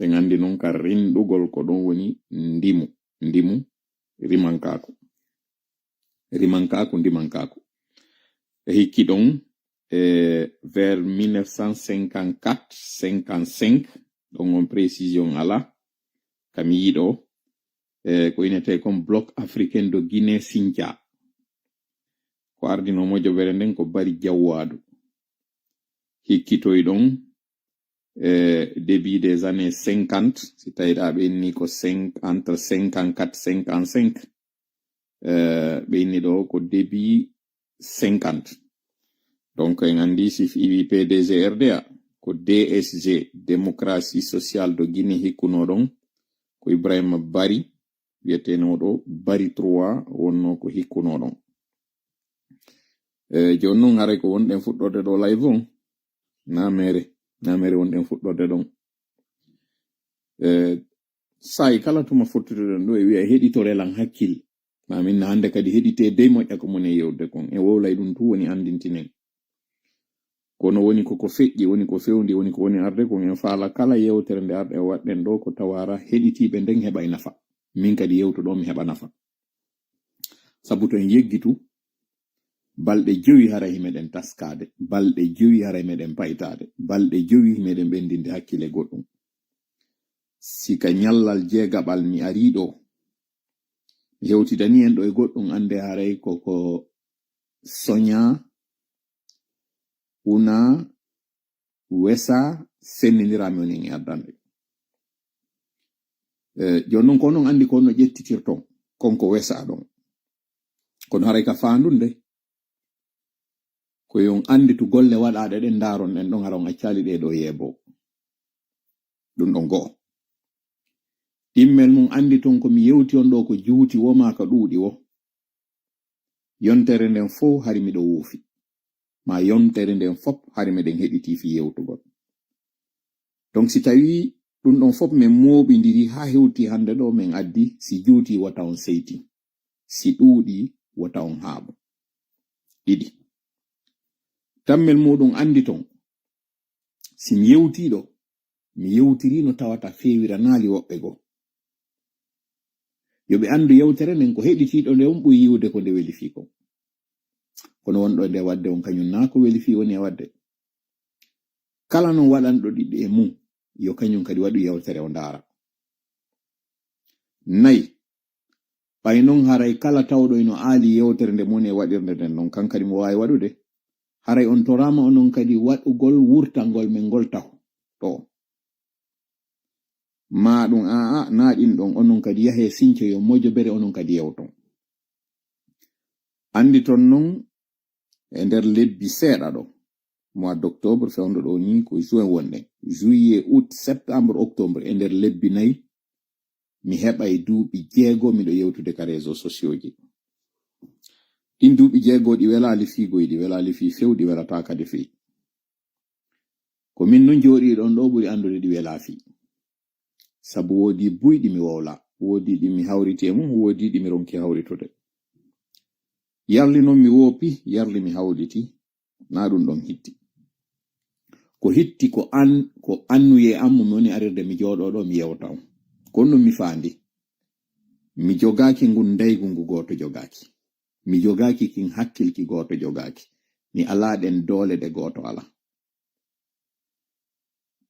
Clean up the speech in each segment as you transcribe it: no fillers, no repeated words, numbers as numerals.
ɓe gandi non ka rinɗugol ko ɗon woni ndimu rimankaku ndimankaku e hikki ɗon vers 1954-55 ɗon on précision ala kami yiɗo ko inete comme bloc africain de Guinée Sinthia ko ardino mojobere nden ko bari jawwadu hikkitoy ɗon début des années 50 si tawiɗa ɓenni ko entre 54-55 ɓenni ɗo ko début 50 donc en andi sif iwi PDGRDA ko DSG démocratie sociale de Guinée hikkuno ɗon ko Ibrahima Bari wiyetenoɗo Bari 3 wonno ko hikkuno ɗon joni noon haray ko wonɗen fuɗɗorde ɗo live on namere wonɗen fuɗɗorde ɗon sai kala tuma fottutoɗen ɗo e wiya heɗitorelan hakkille mamin na hande kadi heɗite dey moƴƴa ko mon e yewde kon e wowlay ɗum tu woni andintinen kono woni koko feƴƴi woni ko fewndi woni ko woni arde kon en faala kala yewtere nde arɗe waɗɗen ɗo ko tawara heɗitiɓe nden heɓa e nafa min kadi yewtuɗo mi heɓa nafa sabu to en yeggitu balɗe jowi haray meɗen taskade balɗe jowi haray meɗen paytade balɗe jowi meɗen ɓendinde hakkille goɗɗum sika nyallal jeegaɓal mi ariɗo mi hewtidani en ɗo e goɗɗum ande haray koko soña una wesa senninirami woni e addande joni noon ko non andi ko no ƴettitirton konko wesa ɗon kono haray ka fandunde ko yon andi to golle waɗaɗe ɗen daron ɗen ɗon haron accali ɗe ɗo yeebo ɗum ɗon go'o ɗimmel mum andi ton ko mi yewti on ɗo ko juuti woma ka ɗuuɗi wo yontere nden fo hari miɗo wuufi ma yontere nden fop hari meɗen heɗiti fi yewtugol donc si tawi ɗum ɗon fop min moɓidiri ha hewti hande ɗo min addi si juuti wata on seyti si ɗuuɗi wata on haaɓo ɗiɗi tammel muɗum andi ton si mi yewtiɗo mi yewtiri no tawata fewira naali woɓɓe go yoɓe andu yewtere nden ko heɗitiɗo nde on ɓuyi yiwde ko nde weli fi kon kono wonɗo nde wadde on kañum na ko weli fi woni e wadde kala non waɗanɗo ɗiɗi e mum yo kañum kadi waɗu yewtere o ndaara nayi ɓay non haray kala tawɗo ino aali yewtere nde moni e waɗirde nden non kankadi mo wawi waɗude haray on torama onon kadi waɗugol wurtangol men ngol taw to ma ɗum na ɗin ɗon onon kadi yahe sinco yo mojobere onon kadi yewton andi ton non e nder lebbi seeɗa ɗo mois d'octobre fewndo ɗo ni ko juin wonɗen juillet août septembre octobre e nder lebbi nayi mi heɓa e duuɓi 6 miɗo yewtude ka réseaux sociaux ji ɗin duuɓi 6 ɗi welali fiigoy ɗi welali fi few ɗi welata kadi fi ko min non jooɗi ɗon ɗo ɓuri andude ɗi wela fi sabu woodi buyɗi mi wowla woodi ɗi mi hawriti e mum woodi ɗi mi ronki hawritude yarli noon mi woopi yarli mi hawliti na ɗum ɗon hitti ko hitti ko annuye ammu mi woni arirde mi jooɗo ɗo mi yewta on kono mi faandi mi jogaki ngun daygu ngu goto jogaki mi jogaki kin hakkilki goto jogaki mi ala ɗen doole ɗe goto ala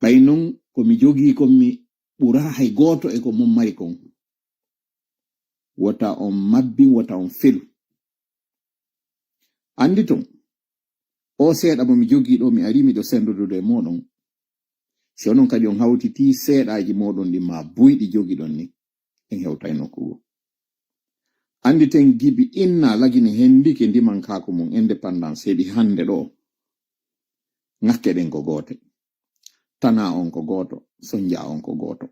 ɓay non ko mi jogi kon mi ɓura hay goto e ko mum mari kon wota on mabbin wota on felu andi ton o seeɗa mo mi jogi ɗo mi ari miɗo sendudude moɗon si onon kadi on hawtiti seeɗaji moɗon ɗi ma buyɗi jogi ɗon ni en hewtay nokkugo andi ten gibi inna lagine hendike ndiman kako mum indépendance heɓi hande ɗo ngakke ɗen ko goote tana on ko gooto sonja on ko gooto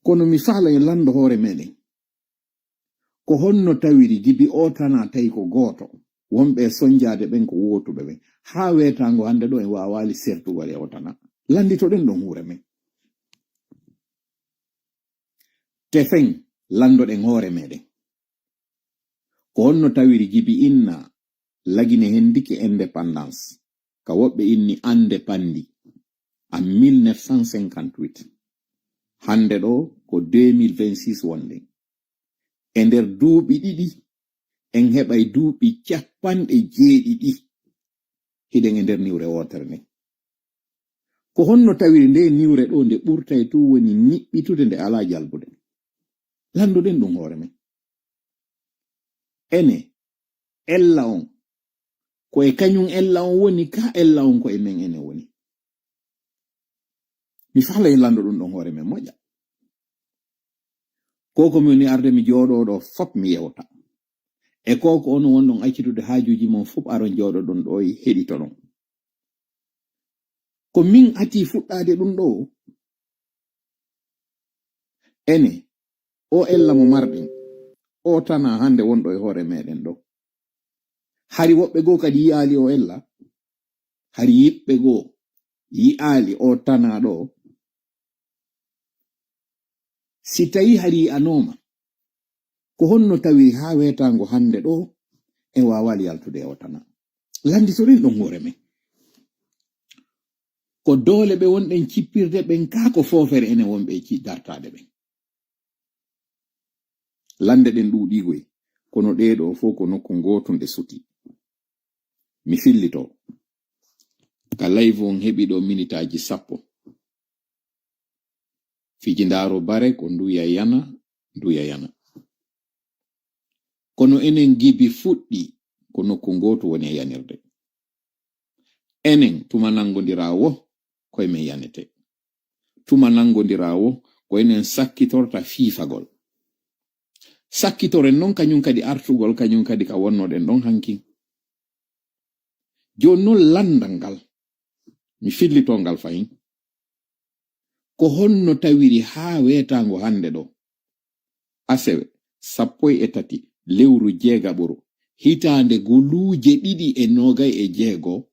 kono mi faala e lando hoore meɗen ko honno tawiri gibi o tana tawi ko gooto wonɓe sonjade ɓen ko wotuɓe ɓen ha wetango hande ɗo en wawali sertugol e o tana landitoɗen ɗon huure men tefen landoɗen hoore meɗen ko honno tawiri gibi inna lagine hendike indépendance ka woɓɓe inni ande pandi en 1958 hande ɗo ko 2026 wonde e nder duuɓi ɗiɗi en heɓay duuɓi 90 hiɗen e nder niwre wotere nde. Ko honno tawiri nde niwre ɗo nde ɓurtay tu woni niɓɓitude nde ala jalbude. Landuɗen ɗum hoore men. Ene ella on ko e kañum ella on woni ka ella on ko e men ene woni. Mi falay landu ɗum ɗon hoore men moƴƴa. Koko mi woni arde mi jooɗoɗo fop mi yewta. E koko ono wonɗon accitude haajuji mon fop aron jooɗoɗon ɗo e heɗito ɗon. Ko min ati fuɗɗade ɗum ɗo ene o ella mo marɗen o tana hande wonɗo e hoore meɗen ɗo. Hari woɓɓe goo kadi yi'ali o ella, hari yiɓɓe goo yi'ali o tana ɗo. Si tawi hari anoma ko honno tawiri ha wetango hande ɗo en wawali yaltude e o tana. Landitoɗen ɗon hoore men. Ko doole ɓe wonɗen cippirde ɓen kako fofere ene wonɓe dartade ɓen. Lande ɗen ɗuɗigoy kono ɗeɗo fo ko nokku gotunde suti. Mi fillito ka live on heɓi ɗo minitaji 10 fijindaro bare ko nduya yana kono enen gibi fuɗɗi ko nokku gotu woni e yanirde. Enen tuma nangodirawo koye men yanete, tuma nangodirawo ko enen sakkitorta fiifagol. Sakkitoren non kañum kadi artugol kañum kadi ka wonnoɗen ɗon hanki. Joni non landal ngal mi fillitongal fayin ko honno tawiri ha wetango hande ɗo asewe 13 lewru jeegaɓuru hitande guluje 2026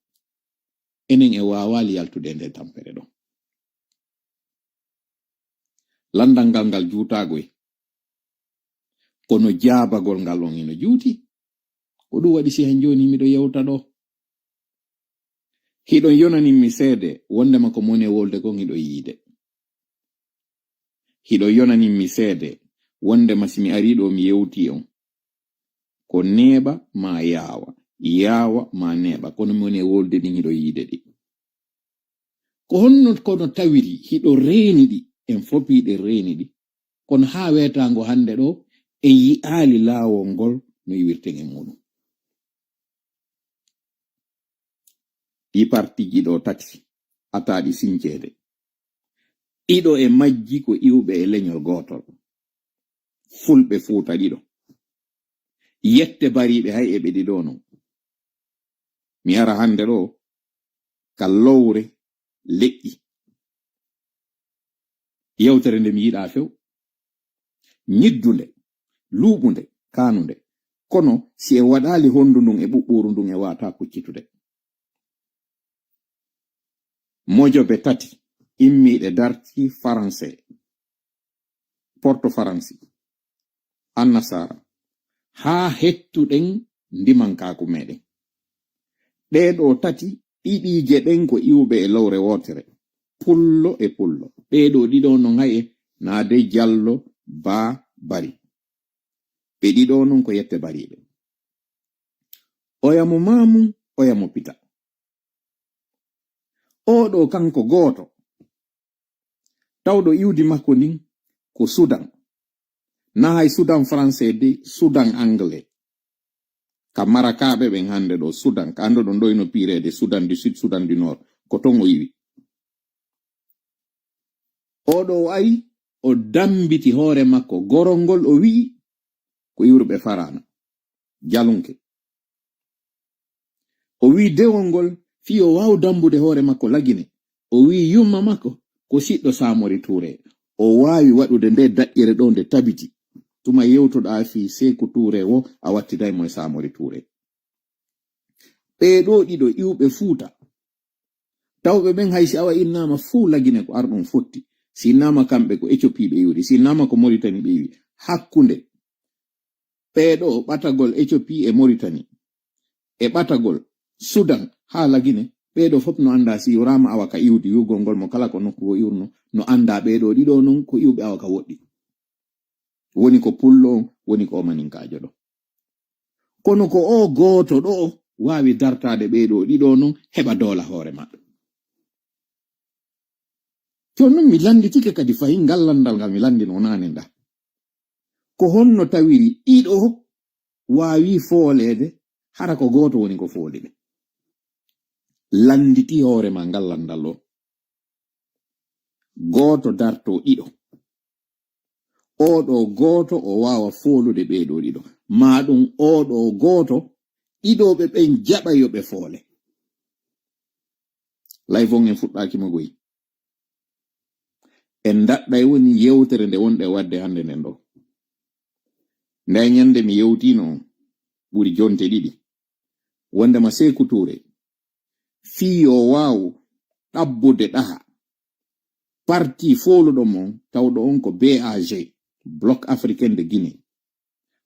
enen e wawali yaltude nde tampere ɗo. Landal ngal juutagoy kono jaabagol ngal on ino juuti. Ko ɗum waɗi si hen joni miɗo yewta ɗo hiɗon yonaninmi seede wondema ko moni e wolde gon hiɗo yiide. Hiɗo yonaninmi seede wondema simi ari ɗo mi yewti on ko neeɓa ma yaawa ma neeɓa kono mi woni e wolde ɗin hiɗo yiide ɗi. Ko honno kono tawiri hiɗo reeni ɗi en fopiɗe reeni ɗi kono ha wetango hande ɗo e yi'ali laawol ngol no yiwirten e muɗum. Ɗi partiji ɗo tati ataɗi sincede ɗiɗo e majji ko iwɓe e leñol gotol, fulɓe Fuuta ɗiɗo, yette bariɓe hay e ɓe ɗiɗo non. Mi ara hande ɗo ka lowre leƴƴi yewtere nde mi yiɗa few ñiddunde luuɓunde kanunde kono si e waɗali hondu ndun e ɓuɓɓuru ndun e wata kuccitude. Mojoɓe 3 immiɗe darti Français, porto Faransi, annasara ha hettuɗen ndimankaku meɗen. Ɗeɗo 3 ɗiɗije ɗen ko iwɓe e lowre wotere, pullo e pullo. Ɗeɗo ɗiɗo non haye naade Jallo Ba Bari. Ɓe ɗiɗo non ko yette bariɓe. Oyamo Mamu, oyamo Pita. Oɗo kanko goto tawɗo iwdi makko ndin ko Sudan, na hay Sudan français de Sudan anglais. Ka marakaɓe ɓen hande ɗo Sudan, ka ando ɗon ɗoyno pirede Sudan du Sud, Sudan du Nord, ko ton o yiwi. Oɗo o ari o dambiti hoore makko gorongol o wi'i ko iwruɓe farana jalunke. O wi'i dewol ngol fi o waw dambude hoore makko lagine. O wi'i yumma makko ko siɗɗo Samori Touré. O wawi waɗude nde daƴƴere ɗo nde tabiti. Tuma yewtoɗa fi Sékou Touré wo a wattidaymo e Samori Touré. Ɓeɗo ɗiɗo iwɓe Fuuta tawɓe ɓen hay si awa innama fuu lagine ko arɗum fotti. Si innama kamɓe ko Éthiopie ɓe iwri, si innama ko Mauritanie ɓe iwi. Hakkunde ɓeɗo ɓatagol Éthiopie e Mauritanie e ɓatagol Sudan ha lagine ɓeɗo fof no anda si yorama awa ka iwdi yugol ngol mo kala ko nokku wo iwrno no anda ɓeɗo ɗiɗo non ko iwɓe awa ka woɗɗi woni ko pullo woni ko maninkajo ɗo kono ko o goto ɗo wawi dartade ɓeɗo ɗiɗo non heɓa dola hoore maɓɓe to non mi landitike kadi fayin gallandal ngal mi landino nane nda ko honno tawiri ɗiɗo wawi foolede hara ko goto woni ko fooliɓe landiti hoore ma gallandal o goto darto ɗiɗo oɗo goto o wawa foolude ɓeɗo ɗiɗo maɗum oɗo goto ɗiɗoɓe ɓen jaɓa yoɓe foole layfon en fuɗɗaki mo goyi en daɗɗay woni yewtere nde wonɗe wadde hande nden ɗo nde ñande mi yewtino ɓuri jonte ɗiɗi wondema Sékou Touré fiyo wawu ɗabbude ɗaha parti foluɗo mon tawɗo on ko BAG bloc africain de Guinée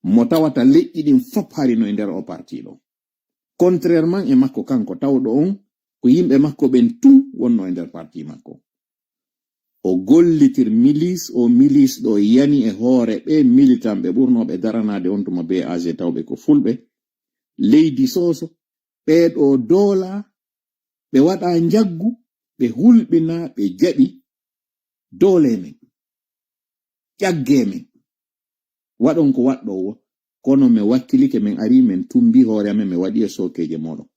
mo tawata leƴƴi ɗin fop harino e nder o parti ɗo contrairement e makko kanko tawɗo on ko yimɓe makko ɓen tun wonno e nder parti makko o gollitir milice o milice ɗo yani e hoore ɓe militant ɓe ɓurnoɓe daranade on tuma BAG tawɓe ko fulɓe leydi soso ɓeɗo doola ɓe waɗa jaggu ɓe hulɓina ɓe jaɓi doole men ƴagge men waɗon ko waɗɗo wo kono mi wakkilike min ari min tumbi hoore amen mi waɗi e sokeje moɗon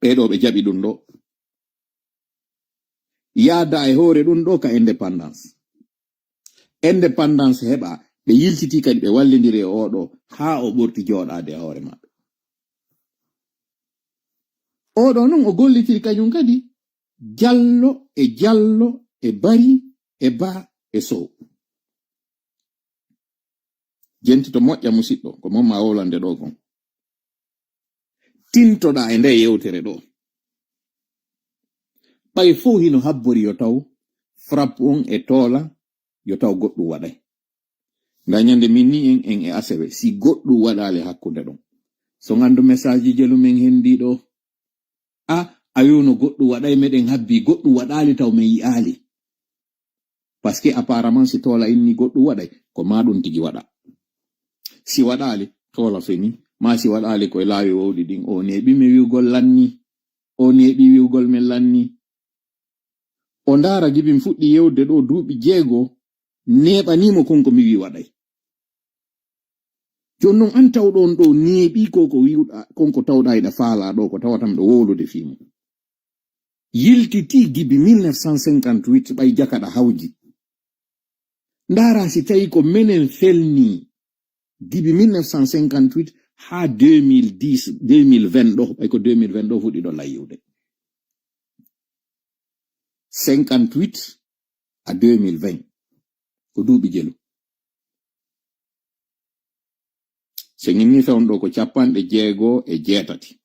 ɓeɗo ɓe jaɓi ɗum ɗo yaada e hoore ɗum ɗo ka indépendance heɓa ɓe yiltiti kadi ɓe wallidiri e oɗo ha o ɓurti joɗade e hoore maɓɓe oɗo non o gollitiri kañum kadi jallo e bari e ba e sow jenti to moƴƴa musidɗo ko mon ma wolande ɗo kon tintoɗa e nde yewtere ɗo ɓay fo hino habbori yo taw frappe on e toola yo taw goɗɗum waɗay nda ñande min ni en e asewe si goɗɗum waɗale hakkunde ɗon so gandu message jelu men hendi ɗo a wiwno goɗɗum waɗay meɗen habbi goɗɗum waɗali taw min yi'ali parce que apparemment si toola inni goɗɗum waɗay ko maɗum tigi waɗa si waɗali toola feni ma si waɗali koye laawi wowɗi ɗin o neɓi mi wiwgol lanni o neɓi wiwgol men lanni o ndara gibin fuɗɗi yewde ɗo duuɓi 6 neɓanimo konko mi wi waɗay jonnon an tawɗon ɗo neɓi koko wiwɗa konko tawɗa eɗa faala ɗo ko tawatam ɗo wowlude fimo yiltiti gibi 1958 ɓay jakaɗa hawji ndara si tawi ko menen felni gibi 1958 ha 2020 ɗo ɓay ko 2020 ɗo fuɗɗi ɗo layyude 58 à 2020 ko duuɓi jelu so ñinni fewn ɗo ko 68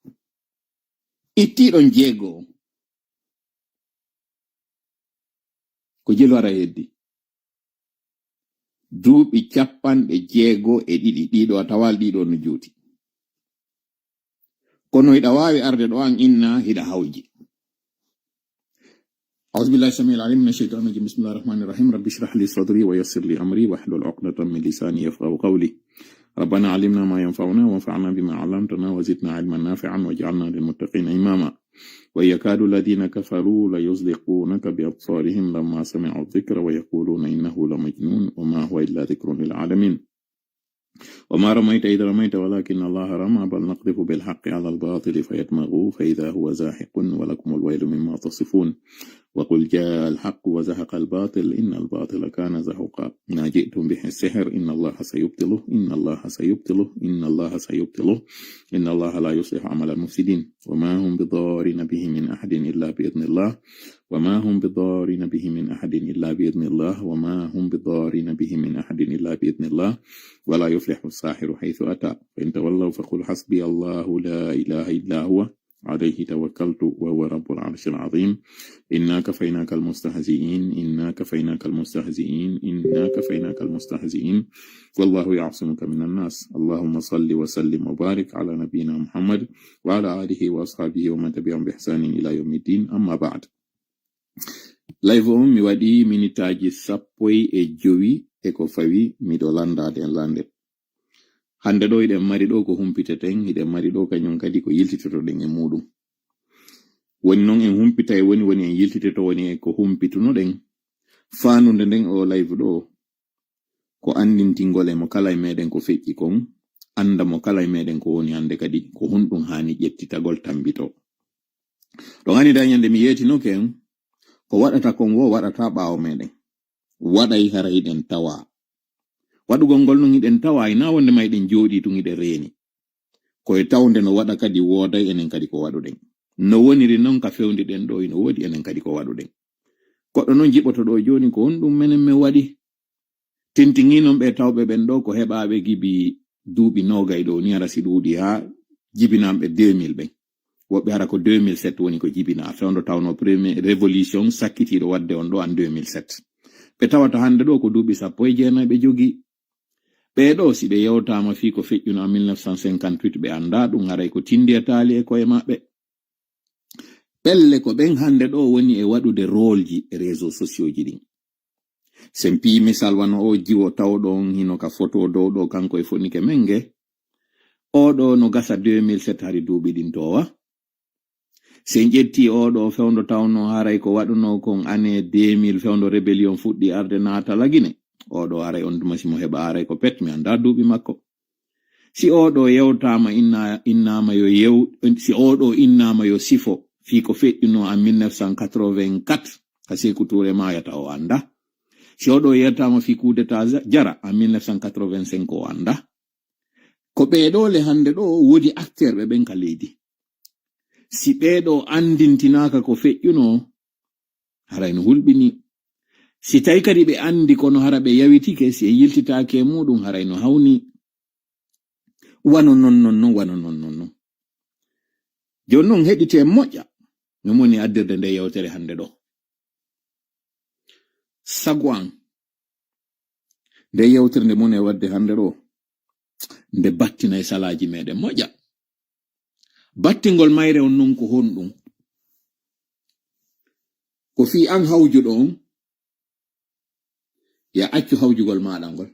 ittiɗon 6 ko jelu ara heddi duuɓi 62 ɗiɗo a tawal ɗiɗo no juuti kono hiɗa wawi arde ɗo an inna hiɗa hawji أعوذ بالله السميع العليم من الشيطان الرجيم بسم الله الرحمن الرحيم رب اشرح لي صدري ويسر لي أمري واحلل عقدة من لساني يفقهوا قولي ربنا علمنا ما ينفعنا وانفعنا بما علمتنا وزدنا علما نافعا واجعلنا للمتقين إماما ويكاد الذين كفروا ليزلقونك بأبصارهم لما سمعوا الذكر ويقولون إنه لمجنون وما هو إلا ذكر للعالمين وما رميت إذ رميت ولكن الله رمى بل نقذف بالحق على الباطل فيدمغوه فإذا هو زاحق ولكم الويل مما تصفون وقل جاء الحق وزهق الباطل إن الباطل كان زهوقا ما جئتم به السحر إن الله سيبطله إن الله سيبطله إن الله سيبطله إن الله لا يصلح عمل المفسدين وما هم بضارين به من أحد إلا بإذن الله وما هم بضارين به من أحد إلا بإذن الله وما هم بضارين به من أحد إلا بإذن الله ولا يفلح الساحر حيث أتى فإن تولوا فقل حسبي الله لا إله إلا هو عليه توكلت وهو رب العرش العظيم إنا كفيناك المستهزئين إنا كفيناك المستهزئين إنا كفيناك المستهزئين والله يعصمك من الناس اللهم صل وسلم وبارك على نبينا محمد وعلى آله وأصحابه ومن تبعهم بإحسان إلى يوم الدين أما بعد live on mi waɗi minitaji sappoy e jowi e ko fawi miɗo landade en lande hande ɗo iɗen mari ɗo ko humpiteten iɗen mari ɗo kañum kadi ko yiltitotoɗen e muɗum woni noon en humpita e woni en yiltitoto woni e ko humpitunoɗen fanude nden o live ɗo ko andintingol e mo kala e meɗen ko feƴƴi kon anda mo kala e meɗen ko woni hande kadi ko hunɗum hani ƴettitagol tambito ɗon hani da ñande mi yetinoke ko waɗata kon wo waɗata ɓaawo meɗen waɗay hara hiɗen tawa waɗugol ngol non hiɗen tawa ina wonde ma hiɗen jooɗi tun hiɗen reeni koye tawde no waɗa kadi wooday enen kadi ko waɗuɗen no woniri noon ka fewndiɗen ɗo ino woodi enen kadi ko waɗuɗen goɗɗo noon jiɓoto ɗo joni ko on ɗum menen min waɗi tintiŋinon ɓe tawɓe ɓen ɗo ko heɓaɓe gibi duuɓi nogay ɗo ni ara si ɗuuɗi ha jibinamɓe 2000 ɓen woɓɓe hara ko 2007 woni ko jibina fewndo tawno premier révolution sakkitiɗo wadde on ɗo an 2007 ɓe tawata hande ɗo ko duuɓi 19 ɓe jogi ɓeɗo si ɓe yewtama fi ko feƴƴuno en 1958 ɓe anda ɗum haray ko tindi e taali e koye maɓɓe ɓelle ko ɓen hande ɗo woni e waɗude rôle ji e réseau sociaux ji ɗin sen pi misal wano o jiwo tawɗon hino ka photo dow ɗo kanko e fonike menge oɗo no gasa 2007 hari duuɓi ɗin towa sen ƴetti oɗo fewndo tawno haray ko waɗuno kon année 2000 fewndo rébellion fuɗɗi arde naata lagine oɗo haray on dumasimo heɓa haray ko pet mi anda duuɓi makko si oɗo yewtama innama yo si oɗo innama yo sifo fi ko feƴƴuno en 1984 ka Sékou Touré mayata o anda si oɗo yettama fi coup d'état jara en 1985 o anda ko ɓeɗole hande ɗo wodi acteur ɓe ɓen ka leydi si ɓeɗo andintinaka ko feƴƴuno haray no hulɓini si tawi kadi ɓe andi kono hara ɓe yawitike si e yiltitake e muɗum haray no hawni wano non joni noon heɗite moƴƴa no moni addirde nde yewtere hande ɗo sago an nde yewtere nde moni e wadde hande ɗo nde battina e salaji meɗen moƴƴa battingol mayre on non ko honɗum ko fi an hawjuɗo on ya accu hawjugol maɗa ngol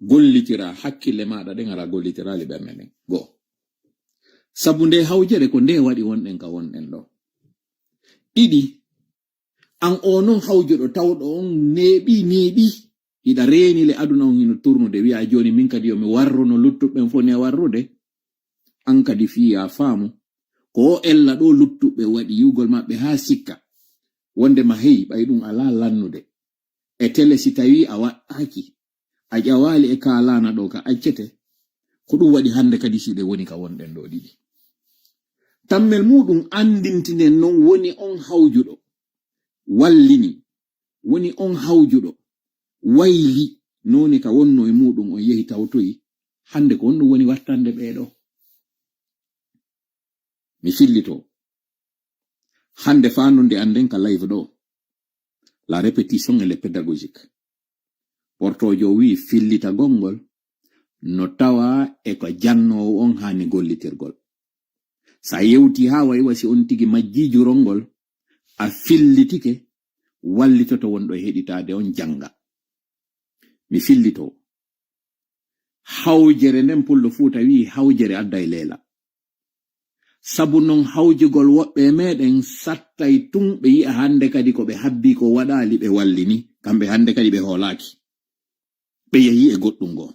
gollitira hakkille maɗa ɗen ara gollitirali ɓernde nden go sabu nde hawjere ko nde waɗi wonɗen ka wonɗen ɗo ɗiɗi an o non hawjuɗo tawɗo on neeɓi iɗa reenile aduna on hino turnude wi'a joni min kadi yomi warruno luttuɓɓen fo ne warrude an kadi fiya faamu ko o ella ɗo luttuɓe waɗi yugol maɓɓe ha sikka wonde ma heyi ɓay ɗum ala lannude e tele si tawi a waɗaki a ƴawali e kalana ɗo ka accete ko ɗum waɗi hande kadi siɓe woni ka wonɗen ɗo ɗiɗi tammel muɗum andintinen non woni on hawjuɗo wallini woni on hawjuɗo wayli noni ka wonno e muɗum on yehi tawtoyi hande ko on ɗum woni wattande ɓeɗo mi fillito hande fanunde anden ka live ɗo la répétition elle est pédagogique portojo wi fillita gongol no tawa e ko jannowo on hani gollitirgol sa yewti ha wayi wasi on tigi majjijurongol a fillitike wallitoto wonɗo e heɗitade on janga mi fillito hawjere nden pullo fuuta wi hawjere adda e leela sabu non hawjugol woɓɓe meɗen sattay tun ɓe yi'a hande kadi ko ɓe habbi ko waɗali ɓe wallini kamɓe hande kadi ɓe hoolaki ɓe yehi e goɗɗum go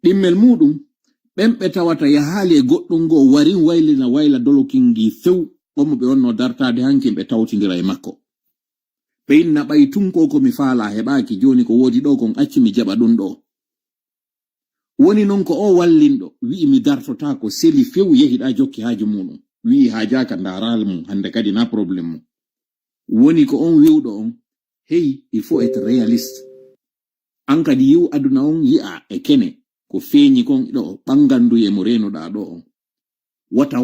ɗimmel muɗum ɓen ɓe tawata yahali e goɗɗum go warin waylina wayla dolokingi few ɓomo ɓe wonno dartade hankin ɓe tawtidira e makko ɓe inna ɓay tun ko komi faala heɓaki joni ko wodi ɗo kon acci mi jaɓa ɗum ɗo woni non ko o wallinɗo wi'i mi dartota ko seli few yehiɗa jokki haaju muɗum wi'i hajaka daral mum hande kadi na probléme mum woni ko on wiwɗo on hey il faut être réaliste an kadi yiw aduna on yi'a e kene ko feeñi kon ɗo ɓangandu e mo renuɗa ɗo on wata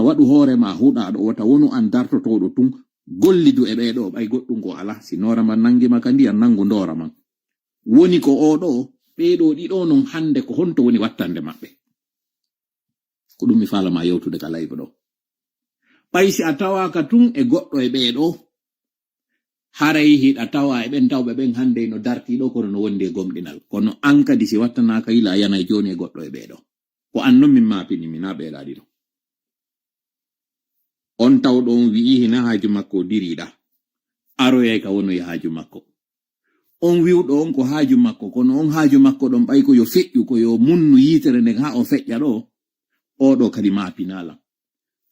wadu hore ma huɗa ɗo wata wonu an dartotoɗo tun gollidu e ɓeɗo ɓay goɗɗum ko ala si nora man nangi maka ndiyan nangu ndora man woni ko oɗo ɓeɗo ɗiɗo non hande ko honto woni wattande maɓɓe ko ɗum mi falama yewtude ka live ɗo ɓay si a tawaka tun e goɗɗo e ɓeɗo haray hiɗa tawa e ɓen tawɓe ɓen hande no dartiɗo kono no wondi e gomɗinal kono an kadi si wattanaka yila a yanay joni e goɗɗo e ɓeɗo ko an non min mapini mina ɓeɗaɗi ɗo on tawɗo on wi'i hina haaju makko diriɗa aroyay ka wono e haaju makko on wiwɗo on ko haaju makko kono on haaju makko ɗon ɓay ko yo feƴƴu ko yo munnu yitere nden ha o feƴƴa ɗo oɗo kadi mapinala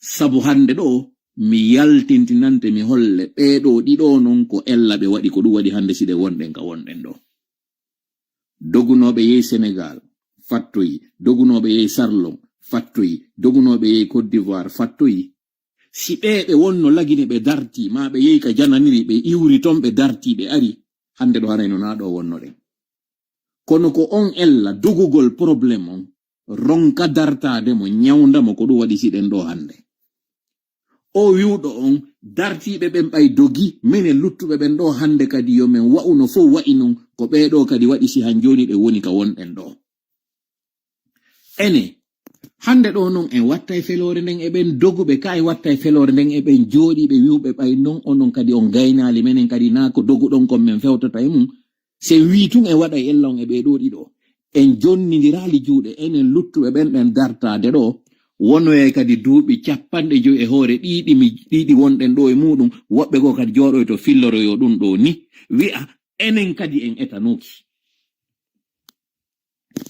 sabu hande ɗo mi yaltintinante mi holle ɓeɗo ɗiɗo non ko ella ɓe waɗi ko ɗum waɗi hande siɗe wonɗen ka wonɗen ɗo dogunoɓe yehi Sénégal fattoyi dogunoɓe yehi Sarlon fattoyi dogunoɓe yehi Côte d'Ivoire fattoyi si ɓeɓe wonno lagine ɓe darti ma ɓe yehi ka jananiri ɓe iwri ton ɓe darti ɓe ari hande ɗo hanayno na ɗo wonnoɗen kono ko on ella dogugol probléme on ronka dartade mo nyawndamo ko ɗum waɗi siɗen ɗo hande o wiwɗo on dartiɓe ɓen ɓay dogi minen luttuɓe ɓen ɗo hande kadi yo men wa'uno fof wa'i non ko ɓeɗo kadi waɗi si han joni ɗe woni ka wonɗen ɗo ene hande ɗo non en watta e felore nden eɓen doguɓe ka e watta e felore nden eɓen jooɗiɓe wiwɓe ɓay non onon kadi on gaynali menen kadi na ko doguɗon kon men fewtata e mum se wi tun e waɗa e ellon e ɓeɗo ɗiɗo en jonnidirali juuɗe enen luttuɓe ɓen ɗen dartade ɗo wonoyay kadi duuɓi 50 e hoore ɗiɗi wonɗen ɗo e muɗum woɓɓe go kadi jooɗoy to filloroyo ɗum ɗo ni wi'a enen kadi en etanoki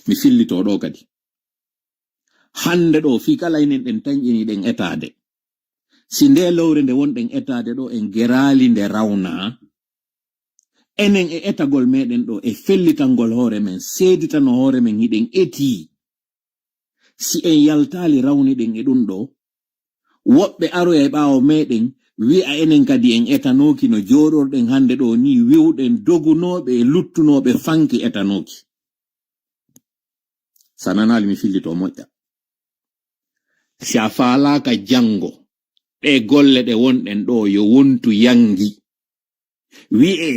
mi fillito ɗo kadi hande ɗo fi kala enen ɗen tañƴini ɗen etade si nde lowre nde wonɗen etade ɗo en gerali nde rawna enen e etagol meɗen ɗo e fellitangol hoore men seeditano hoore men hiɗen eti si en yaltali rawni ɗen e ɗum ɗo woɓɓe aroya e ɓawo meɗen wi'a enen kadi en etanoki no joɗorɗen hande ɗo ni wiwɗen dogunoɓe e luttunoɓe fanki etanoki sananali mi fillito moƴƴa si a falaka jango ɗe golle ɗe wonɗen ɗo yo wontu yangi wi'e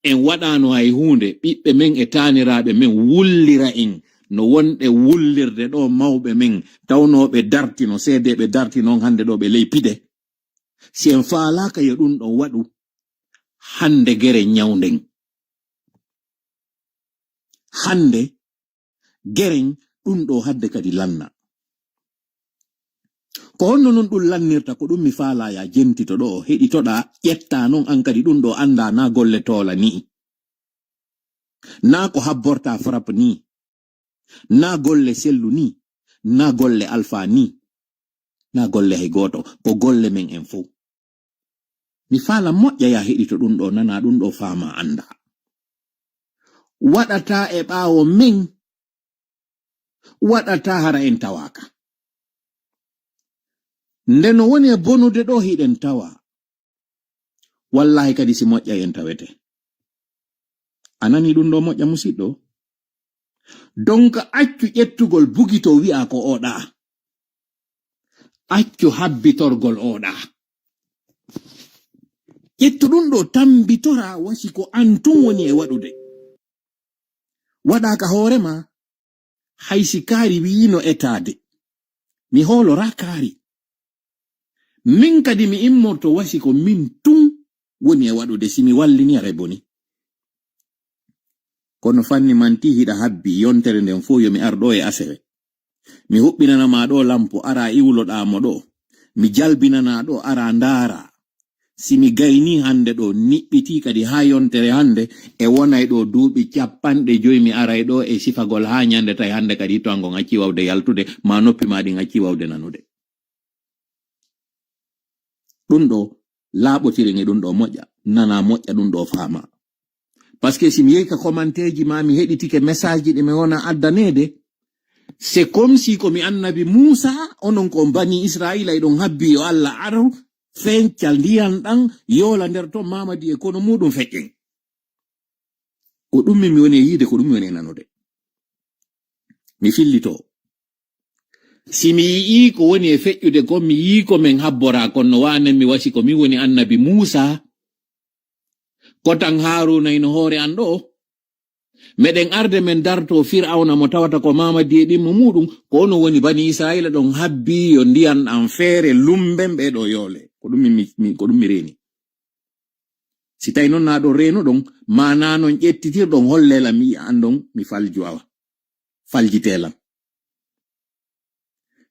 en waɗano hay hunde ɓiɓɓe men e taniraɓe men wullira en no wonɗe wullirde ɗo mawɓe men tawnoɓe darti no seedeɓe darti non hande ɗo ɓe ley pide si en falaka yo ɗum ɗon waɗu hande gere nyawnden hande geren ɗum ɗo hadde kadi lanna ko honno non ɗum lannirta ko ɗum mi faala ya jentito ɗo heɗitoɗa ƴetta non an kadi ɗum ɗo anda na golle toola ni na ko habborta frappe ni na golle sellu ni na golle alpha ni na golle hay goto ko golle men en fo mi faala moƴƴa ya heɗito ɗum ɗo nana ɗum ɗo faama anda waɗata e ɓaawo men waɗata hara en tawaka ndeno woni e bonude ɗo hiɗen tawa wallahi kadi si moƴƴa en tawete anani ɗum ɗo moƴƴa musidɗo donc accu ƴettugol bugito wi'a ko oɗa accu habbitorgol oɗa ƴettu ɗum ɗo tambitora wasi ko antun woni e waɗude waɗa ka hoorema haysi kaari wiino etade mi holora kaari min kadi mi immorto wasi ko min tun woni e waɗude simi wallini are boni kono fanni manti hiɗa habbi yontere nden fo yo mi arɗo e asewe mi huɓɓinanama ɗo lampo ara iwloɗamo ɗo mi jalbinana ɗo ara ndaara simi gayni hande ɗo niɓɓiti kadi ha yontere hande e wonay ɗo duuɓi 50 mi aray ɗo e sifagol ha nyande tay hande kadi to angon acci wawde yaltude ma noppi maɗin acci wawde nanude ɗum ɗo laaɓotiren e ɗum ɗo moƴƴa nana moƴƴa ɗum ɗo faama parce que simi yehi ka commenteji ma mi heɗitike message ɗi mi wona addanede c'est comme si komi annabi Musa onon ko bani Israila e ɗon habbi yo Allah aro fencal ndiyan ɗan yola nder ton mamadi e kono muɗum feƴƴen ko ɗum mi woni e yiide ko ɗum mi woni e nanude mi fillito si mi yii ko woni e feƴƴude ko mi yii ko min habbora kono wane mi wasi ko mi woni annabi Musa kotan Haruna ino hoore an ɗo meɗen arde men darto Fir'auna mo tawata ko mamadi e ɗimmo muɗum ko ono woni bani Israila ɗon habbi yo ndiyan an feere lumben ɓe ɗo yoole ko ɗum mi reni si tawi noon na ɗon reno ɗon mana non ƴettitirɗon hollelam mi an ɗon mi faljuawa faljitelam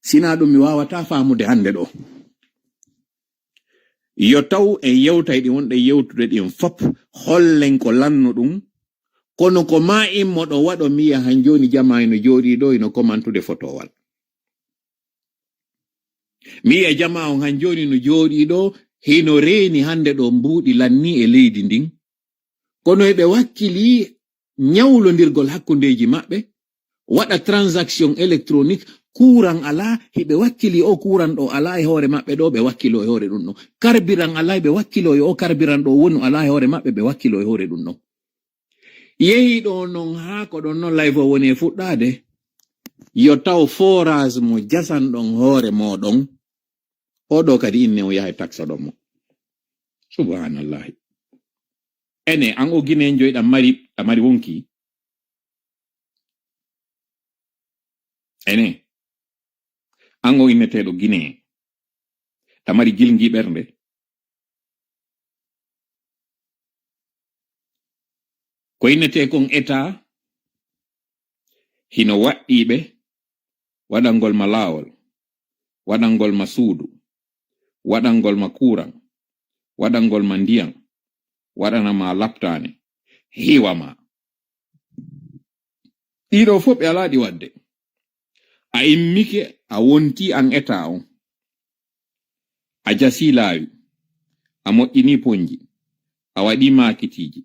sina ɗum mi wawata famude hande ɗo yo taw en yewtay ɗi wonɗe yewtude ɗin fop hollen ko lanno ɗum kono ko ma immo ɗo waɗo miya han joni jama ino jooɗi ɗo ino komantude fotowal miya jama on han joni no jooɗi ɗo hino reeni hande ɗo mbuuɗi lanni e leydi ndin kono eɓe wakkili nyawlodirgol hakkundeji maɓɓe waɗa transaction électronique kuran ala heɓe wakkili o kuran ɗo ala e hoore maɓɓe ɗo ɓe wakkilo e hoore ɗum ɗo karbiran ala ɓe wakkilo e o karbiran ɗo woni ala e hoore maɓɓe ɓe wakkilo e hoore ɗum ɗo yehi ɗo non haa ko ɗon non layfo woni e fuɗɗade yo taw forage mo jasan ɗon hoore moɗon oɗo kadi inne o yaha taxa ɗon mo subhanallahi ene an o guine joyi ɗam mari wonki ene an o inneteɗo guine ɗam mari gilgi ɓernde ko innete kon état hino waɗɗiɓe waɗangol ma laawol waɗangol ma suudu waɗangol ma kuran waɗangol ma ndiyam waɗanama laptane hiwama ɗiɗo fof ɓe alaɗi wadde a immike a wonti an état on a jasi laawi a moƴƴini ponji a waɗi makitiji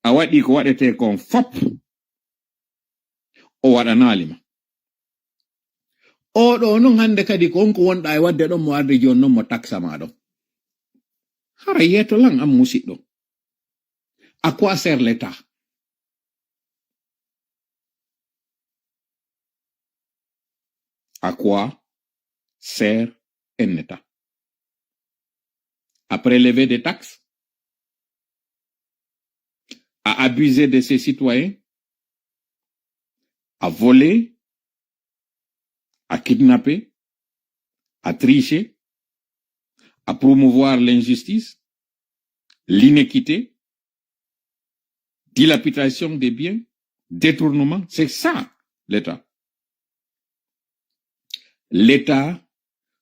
a waɗi ko waɗete kon fop o waɗanalima oɗo non hande kadi konko wonɗa e wadde ɗon mo arde joni noon mo taxa maɗo hara yeto lan am musidɗo à quoi sert l'état à quoi sert un état à prélever des taxes à abuser de ses citoyens à voler à kidnapper, à tricher, à promouvoir l'injustice, l'inéquité, dilapidation des biens, détournement. C'est ça, l'État. L'État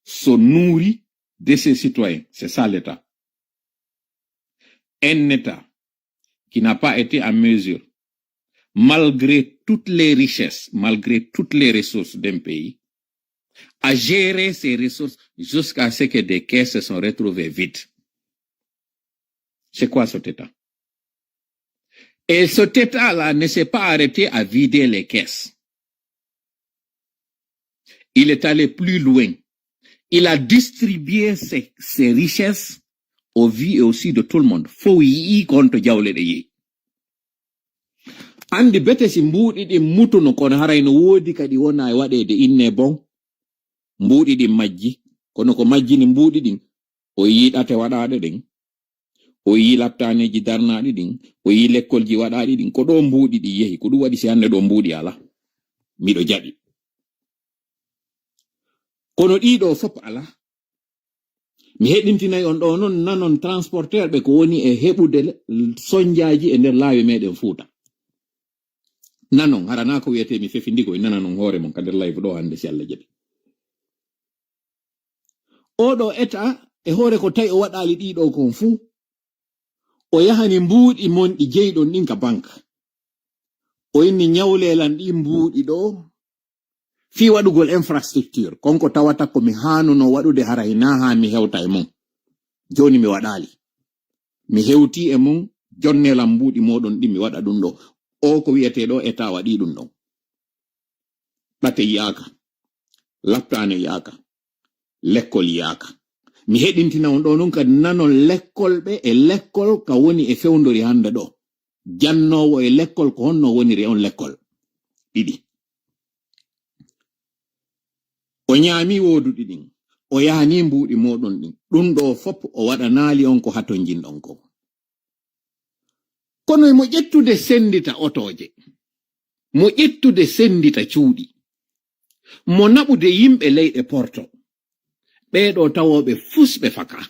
se nourrit de ses citoyens. C'est ça, l'État. Un État qui n'a pas été en mesure, malgré toutes les richesses, malgré toutes les ressources d'un pays, à gérer ses ressources jusqu'à ce que des caisses se sont retrouvées vides. C'est quoi cet État? Et cet État-là ne s'est pas arrêté à vider les caisses. Il est allé plus loin. Il a distribué ses richesses aux vies et aussi de tout le monde. Faut y compte jawle de yi. Andi bete si mbuɗi ɗi mutuno kono harayno woodi kadi wona e waɗede inne bon mbuɗi ɗin majji kono ko majjini mbuɗi ɗin o yi ɗate waɗaɗe ɗin o yi laptaneji darnaɗi ɗin o yi lekkolji waɗaɗi ɗin ko ɗo mbuɗi ɗi yehi ko ɗum waɗi si hande ɗo mbuɗi ala miɗo jaɓi kono ɗiɗo fop ala mi heɗintinayi on ɗo noon nanon transporteur ɓe ko woni e heɓude soñjaji e nder laawi meɗen Fuuta nanon harana ko wiyete mi fefindiko e nananon hoore mon ka nder live ɗo hande si Allah jaɓi oɗo état e hoore ko tawi o waɗali ɗiɗo kon fuu o yahani mbuuɗi mon ɗi jeyɗon ɗin ka banque o inni nyawlelan ɗi mbuuɗi ɗo fi waɗugol infrastructure konko tawata ko mi hanuno waɗude haray na ha mi hewta e mon joni mi waɗali mi hewti e mon jonnelam mbuuɗi moɗon ɗi mi waɗa ɗum ɗo o ko wiyete ɗo état waɗi ɗum ɗon ɗate yiyaka laptane yiyaka lekkol yiyaka mi heɗintina on ɗo non kadi nanon lekkol ɓe e lekkol ka woni e fewndori hande ɗo jannowo e lekkol ko honno woniri on lekkol ɗiɗi o o ñaami woduɗi ɗin o yahani mbuuɗi moɗon ɗin ɗum ɗo fop o waɗanali on ko hato jinɗon ko kono mo ƴettude sendita otoje mo ƴettude sendita cuuɗi mo naɓude yimɓe leyɗe porto ɓeɗo tawoɓe fusɓe faka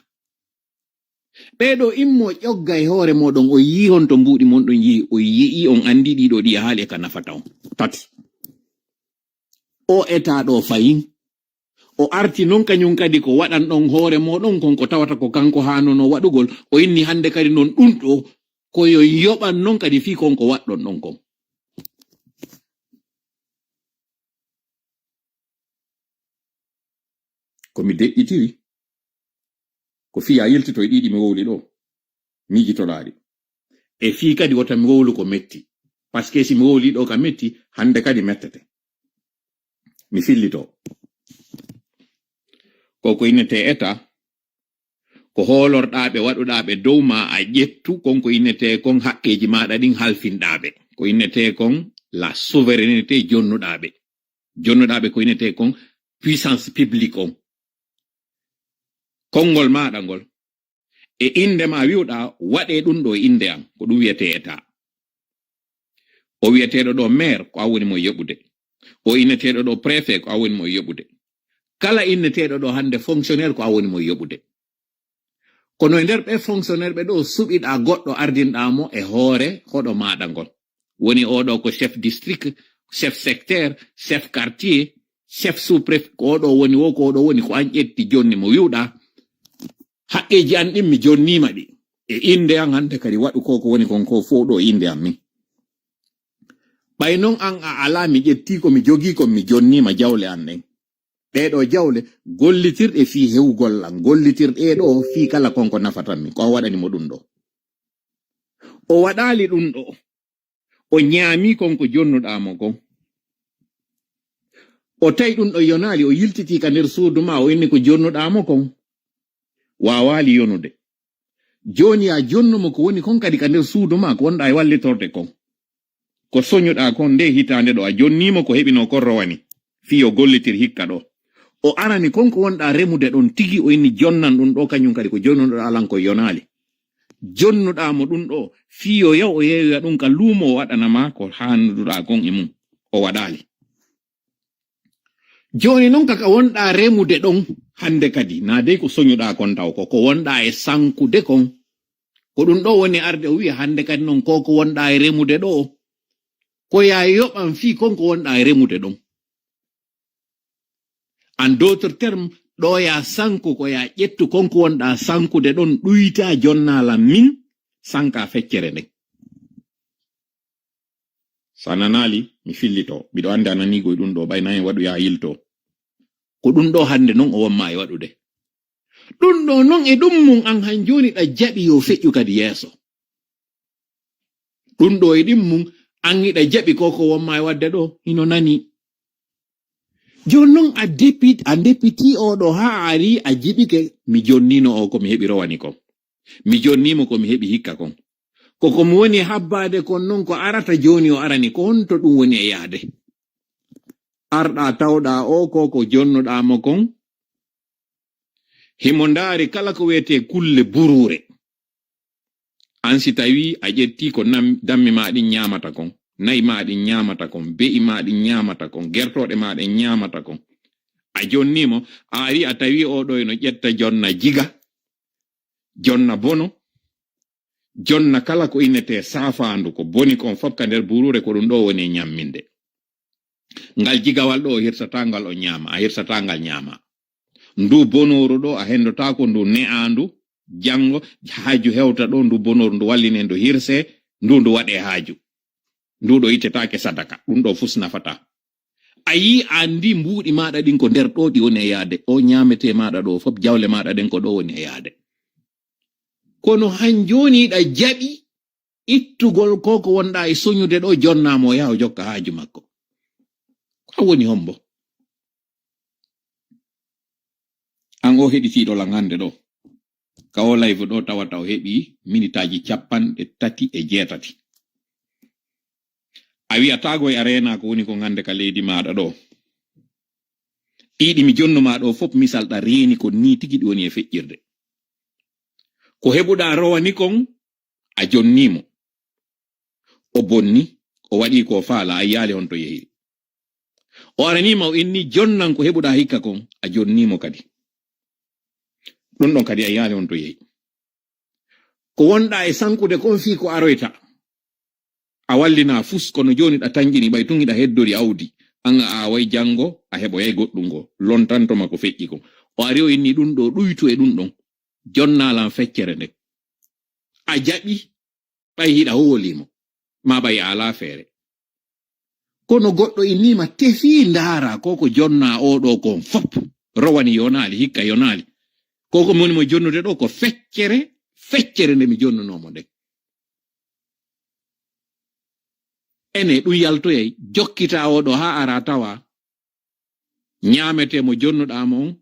ɓeɗo immo ƴogga e hoore moɗon o yi hon to mbuuɗi mon ɗon yi o yi'i on andi ɗiɗo ɗi haali e ka nafata on tati o etaɗo fayin o arti non kañum kadi ko waɗan ɗon hoore moɗon kon ko tawata ko kanko hanono waɗugol o inni hande kadi non ɗum ɗo koyo yoɓan non kadi fi kon ko waɗɗon ɗon kon komi deƴƴitiri ko fiya yiltito e ɗiɗi mi wowli ɗo miijitoɗaɗi e fi kadi wota mi wowlu ko metti par ce que si mi wowli ɗo ka metti hande kadi mettete mi fillito koko innete eta ko hoolorɗaɓe waɗuɗaɓe dow ma a ƴettu konko innete kon haqqeji maɗa ɗin halfinɗaɓe ko innete kon la souveraineté jonnuɗaɓe ko innete kon puissance publique on konngol maɗa ngol e inde ma wiwɗa waɗe ɗum ɗo inde am ko ɗum wiyete eta o wiyeteɗo ɗo maire ko a woni mo yoɓude o inneteɗo ɗo préfet ko a woni mo yoɓude kala inneteɗo ɗo hande fonctionnaire ko a woni mo yoɓude kono e nder ɓe fonctionnaire ɓe ɗo suɓiɗa goɗɗo ardinɗamo e hoore hoɗo maɗa ngol woni oɗo ko chef district chef secteur chef quartier chef sous préfet ko oɗo woni wo ko oɗo woni ko an ƴetti jonni mo wiwɗa haqqeji an ɗin mi jonnima ɗi e inde an hande kadi waɗu ko woni kon ko fo ɗo inde am min ɓay non an a ala mi ƴetti ko mi jogi ko mi jonnima jawle an ɗen ɗeɗo jawle gollitirɗe fi hewgol an gollitirɗe ɗo fi kala konko nafatanmi ko a waɗani mo ɗum ɗo o waɗali ɗum ɗo o ñaami konko jonnuɗamo kon o tawi ɗum ɗo yonali o yiltiti ka nder suudu ma o inni ko jonnuɗamo kon wawali yonude joni a jonnumo ko woni kon kadi ka nder suudu ma ko wonɗa e wallitorde kon ko soñuɗa kon nde hitande ɗo a jonnimo ko heɓino kon rowani fi o gollitir hikka ɗo o arani konko wonɗa remude ɗon tigi o inni jonnan ɗum ɗo kañum kadi ko jonnuɗo alan ko yonali jonnuɗamo ɗum ɗo fi o yaw o yeeya ɗum ka luumo o waɗanama ko handuɗa kon e mum o waɗali joni noon kaka wonɗa remude ɗon hande kadi na dey ko soñuɗa kon taw ko wonɗa e sankude kon ko ɗum ɗo woni arde o wiya hande kadi noon ko wonɗa e remude ɗo ko ya yoɓan fi konko wonɗa e remude ɗon en d'autres termes ɗo ya sanku ko ya ƴettu konko wonɗa sankude ɗon ɗuyta jonnala min sanka feccere nden sananali mi fillito mbiɗo andi ananigoy ɗum ɗo ɓayna en waɗu ya yilto ko ɗum ɗo hande noon o wonma e waɗude ɗum ɗo noon e ɗum mum an han joni ɗa jaɓi yo feƴƴu kadi yeeso ɗum ɗo e ɗin mum an iɗa jaɓi koko wonma e wadde ɗo hino nani joni noon a depiti oɗo ha ari a jiɓike mi jonnino o komi heɓi rowani kon mi jonnimo komi heɓi hikka kon koko mi woni habbade kon noon ko arata joni o arani ko honto ɗum woni e yaade arɗa tawɗa o ko jonnuɗamo kon himo ndaari kala ko wiyete kulle burure an si tawi a ƴetti ko dammi maɗin ñamata kon nayi maɗin ñamata kon be'i maɗin ñamata kon gertoɗe maɗin ñamata kon a jonnimo a ari a tawi oɗo eno ƴetta jonna jiga jonna bono jonna kala ko innete safandu ko boni kon fof ka nder burure ko ɗum ɗo woni ñamminde ngal jigawal ɗo o hirsatangal o ñama a hirsatangal ñama ndu bonoru ɗo a hendotako ndu ne'andu jango haaju hewta ɗo ndu bonoru ndu walline ndu hirse ndu waɗe haaju ndu ɗo ittetake sadaka ɗum ɗo fus nafata a yi andi mbuuɗi maɗa ɗin ko nder ɗo ɗi woni e yaade o ñamete maɗa ɗo fof jawle maɗa ɗen ko ɗo woni e yaade kono han joniɗa jaɓi ittugol koko wonɗa e soñude ɗo jonnamo yaha o jokka haaju makko ko woni hombo an o heɗitiɗo langande ɗo ka o live ɗo tawata o heɓi minitaji 37 a wiyatago e arena ko woni ko gande ka leydi maɗa ɗo Iɗi mi jonnuma ɗo fop misal ɗa reeni ko ni tigi ɗi woni e feƴƴirde. Ko heɓuɗa rowani kon a jonnimo. O bonni, o waɗi ko faala, a yaali on to yehiri. O aranima o inni jonnan ko heɓuɗa hikka kon a jonnimo kadi. Ɗum ɗon kadi a yaali on to yehi. Ko wonɗa e sankude kon fi ko aroyta. A wallina fus kono joni ɗa tanjini ɓay tungiɗa heddori awdi. An a way jango a heɓo yay goɗɗum go lontantoma ko feƴƴi kon. O ari o inni ɗum ɗo ɗuytu e ɗum ɗon. Jonnalan feccere nde. A jaɓi ɓay hiɗa howolimo. Ma ɓay ala feere. Kono goɗɗo innima tefi ndara koko jonna oɗo kon fop. Rowani yonali hikka yonali. Koko moni mo jonnude ɗo ko feccere nde mi jonnunomo nde. Ene ɗum yaltoyay jokkita oɗo ha ara tawa ñamete mo jonnuɗamo on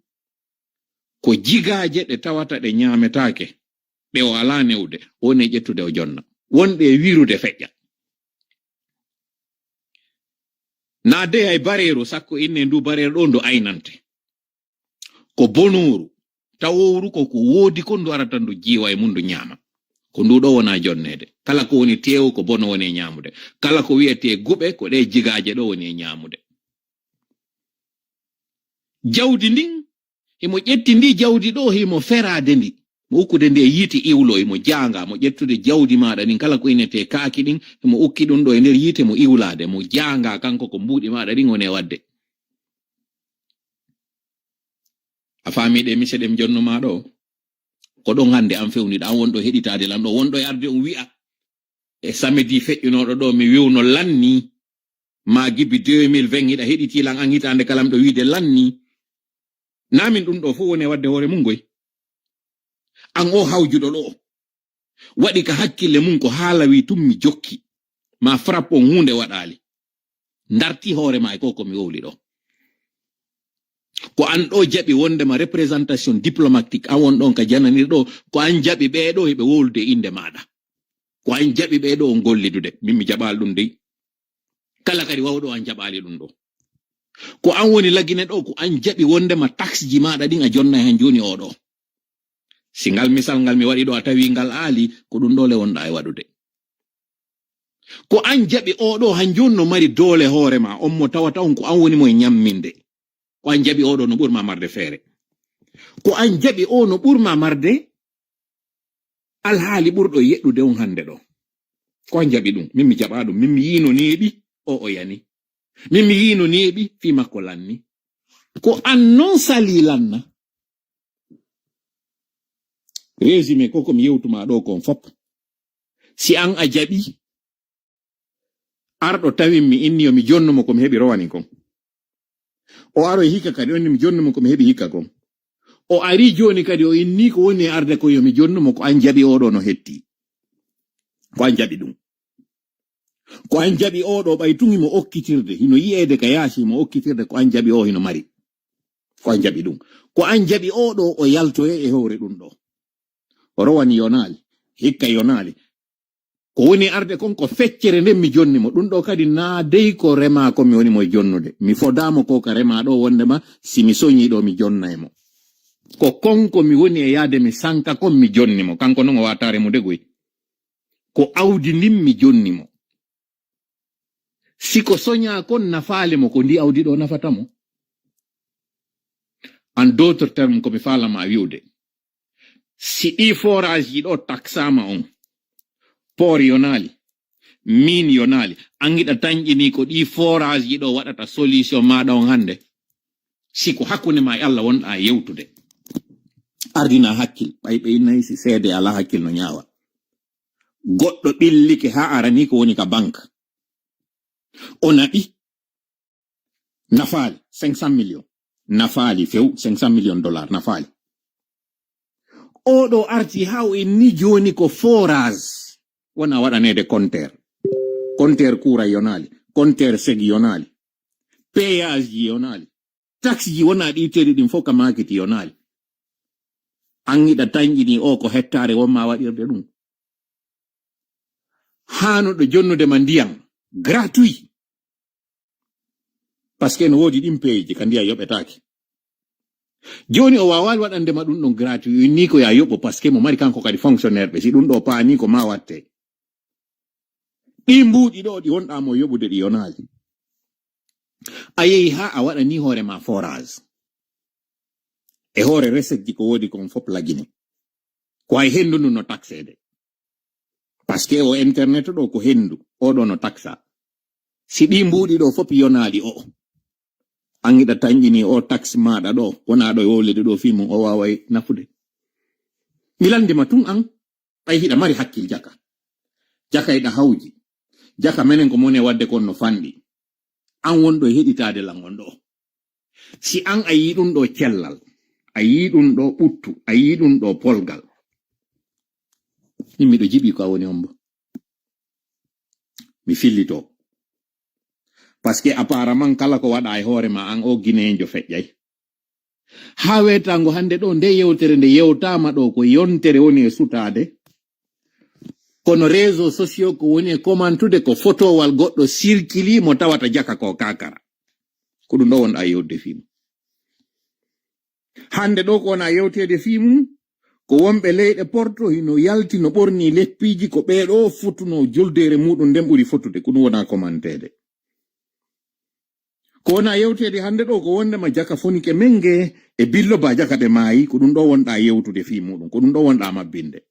ko jigaje ɗe tawata ɗe ñametake ɗe o ala newde woni ƴettude o jonna wonɗe wirude feƴƴa. Na de ay bareru sakko inne ndu bareru ɗo ndu aynante ko bonoru tawowru ko woodi ko ndu arata ndu jiwa e mundu ñama ko ndu ɗo wona jonnede. Kala ko woni tewu ko bono woni ñamude. Kala ko wiyete guɓe ko ɗe jigaje ɗo woni ñamude. Jawdi ndin himo ƴetti ndi jawdi ɗo himo ferade ndi mo ukkude nde yiti iwlo himo janga mo ƴettude jawdi maɗa ɗin kala ko inete kaaki ɗin himo ukki ɗum ɗo e nder yite mo iwlade mo janga kanko ko mbuɗi maɗa ɗin woni wadde. A faamiɗe miseɗem jonnuma ɗo ko ɗon hande am fewniɗa an wonɗo heɗitade lam ɗo wonɗo e arde on wi'a e samedi feƴƴunoɗo ɗo mi wiwno lanni ma gibi 2020 hiɗa heɗitilan an hitande kalam ɗo wiide lanni namin ɗum ɗo fu woni wadde hoore mum goy an o hawjuɗo ɗo waɗi ka hakkille mum ko haala wi tummi jokki ma frappe on hunde waɗali darti hoore ma e ko komi wowli ɗo ko an ɗo jaɓi wondema représentation diplomatique an won ɗon ka jananir ɗo ko an jaɓi ɓeɗo heɓe wowlude inde maɗa ko an jaɓi ɓeɗo on gollidude min mi jaɓali ɗum dey kala kadi wawɗo an jaɓali ɗum ɗo ko an woni lagine ɗo ko an jaɓi wondema taxe ji maɗa ɗin a jonna hen joni oɗo si ngal misal ngal mi waɗi ɗo a tawi ngal aali ko ɗum ɗole wonɗa e waɗude ko an jaɓi oɗo han joni no mari doole hoore ma on mo tawata on ko an woni mo e ñamminde ko an jaɓi oɗo no ɓurma marde feere ko an jaɓi o no ɓurma marde alhaali ɓurɗo yeɗɗude on hande ɗo ko an jaɓi ɗum min mi jaɓa ɗum min mi yino neeɓi o yani min mi yino neeɓi fi makko lanni ko an non sali lanna. Résumé ko komi yewtuma ɗo kon fop si an a jaɓi arɗo tawin mi inni yo mi jonnumo komi heɓi rowani kon o aro hikka kadi onni mi jonnumo komi heɓi hikka kon o ari joni kadi o inni ko woni arde ko yomi jonnumo ko an jaɓi oɗo no hetti ko an jaɓi ɗum ko an jaɓi oɗo ɓay tun himo okkitirde hino yiyede ka yaasi himo okkitirde ko an jaɓi o hino mari ko an jaɓi ɗum ko an jaɓi oɗo o yaltoye e howre ɗum ɗo o rowani yonali hikka yonali ko woni arde kon ko feccere nden mi jonnimo ɗum ɗo kadi na dey ko rema ko mi woni mo jonnude mi fodamo ko ka rema ɗo wondema si mi soñi ɗo mi jonnaymo ko konko mi woni e yaade mi sanka kon mi jonnimo kanko non o watare mo degoy ko awdi ndin mi jonnimo si ko soña kon nafaale mo ko ndi awdi ɗo nafatamo en d'autres termes ko mi falama wiwde si ɗi forage ji ɗo taksama on por yonali min yonali an giɗa tañƴini ko ɗi forage ji ɗo waɗata solution maɗa on hande si ko hakkunde ma e Allah wonɗa yewtude ardina hakkil ɓay ɓe nayi si seede ala hakkil no ñaawa goɗɗo ɓillike ha arani ko woni ka banque o naɓi nafaali 500 millions nafaali few 500 millions dollars nafaali oɗo arti ha o inni joni ko forage wona waɗanede compteur courant yonali compteur seg yonali péage ji yonali taxe ji wona ɗi teri ɗin fof ka makiti yonali an yiɗa tañƴini o ko hettare wonma waɗirde ɗum hanuɗo jonnudema ndiyam gratuit par ce que no woodi ɗin peeji ka ndiyam yoɓetake joni o wawal waɗande ma ɗum ɗon gratuit ni ko ya yoɓo parce que mo mari kanko kadi fonctionnaire ɓe si ɗum ɗo paani ko ma watte ɗi mbuuɗi ɗo ɗi wonɗamo yoɓude ɗi yonaji a yehi ha a waɗa ni hoore ma forage e hoore resekji ko wodi kon fop lagine ko ay hendu ndu no taxede parce que o internet ɗo ko hendu oɗo no taxa si ɗi mbuuɗi ɗo fop yonaɗi o an yiɗa tañƴini o taxe maɗa ɗo wona ɗo yowlede ɗo fi mum o waway nafude mi landima tun an ɓay hiɗa mari hakkil jaka yiɗa hawji jaka menen ko mone wadde kon no fanɗi an wonɗo heɗitade langon ɗo si an a yi ɗum ɗo cellal a yi ɗum ɗo ɓuttu a yi ɗum ɗo polgal min miɗo jiɓi ko a woni hombo mi fillito parce que apparemment kala ko waɗa e hoore ma an o guinejo feƴƴay ha wetango hande ɗo nde yewtere nde yewtama ɗo ko yontere woni e sutade kono réseau sociaux ko woni e commentude ko photowal goɗɗo circuli mo tawata jaka ko kakara ko ɗum ɗo wonɗa yewde fimu hande ɗo ko wona yewtede fimu ko wonɓe leyɗe porto hino yalti no ɓorni leppiji ko ɓeɗo futuno joldere muɗum nden ɓuri fotude ko ɗum wona commentede ko wona yewtede hande ɗo ko wondema jaka fonike menge e billo ba jaka ɓe maayi ko ɗum ɗo wonɗa yewtude fi muɗum ko ɗum ɗo wonɗa mabbinde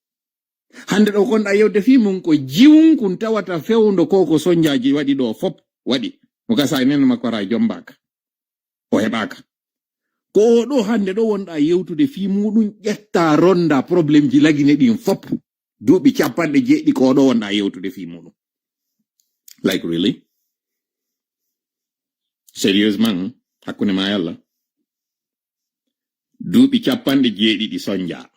hande ɗo konɗa yewde fi mum ko jiwum kun tawata fewndo ko soñjaji waɗi ɗo fop waɗi mo gasa enen makkora jombaka o heɓaka ko ɗo hande ɗo wonɗa yewtude fi muɗum ƴetta ronda probléme ji lagine ɗin fop duuɓi 90 ko ɗo wonɗa yewtude fi muɗum like really sérieusement hakkunde ma yalla duuɓi 90 soñja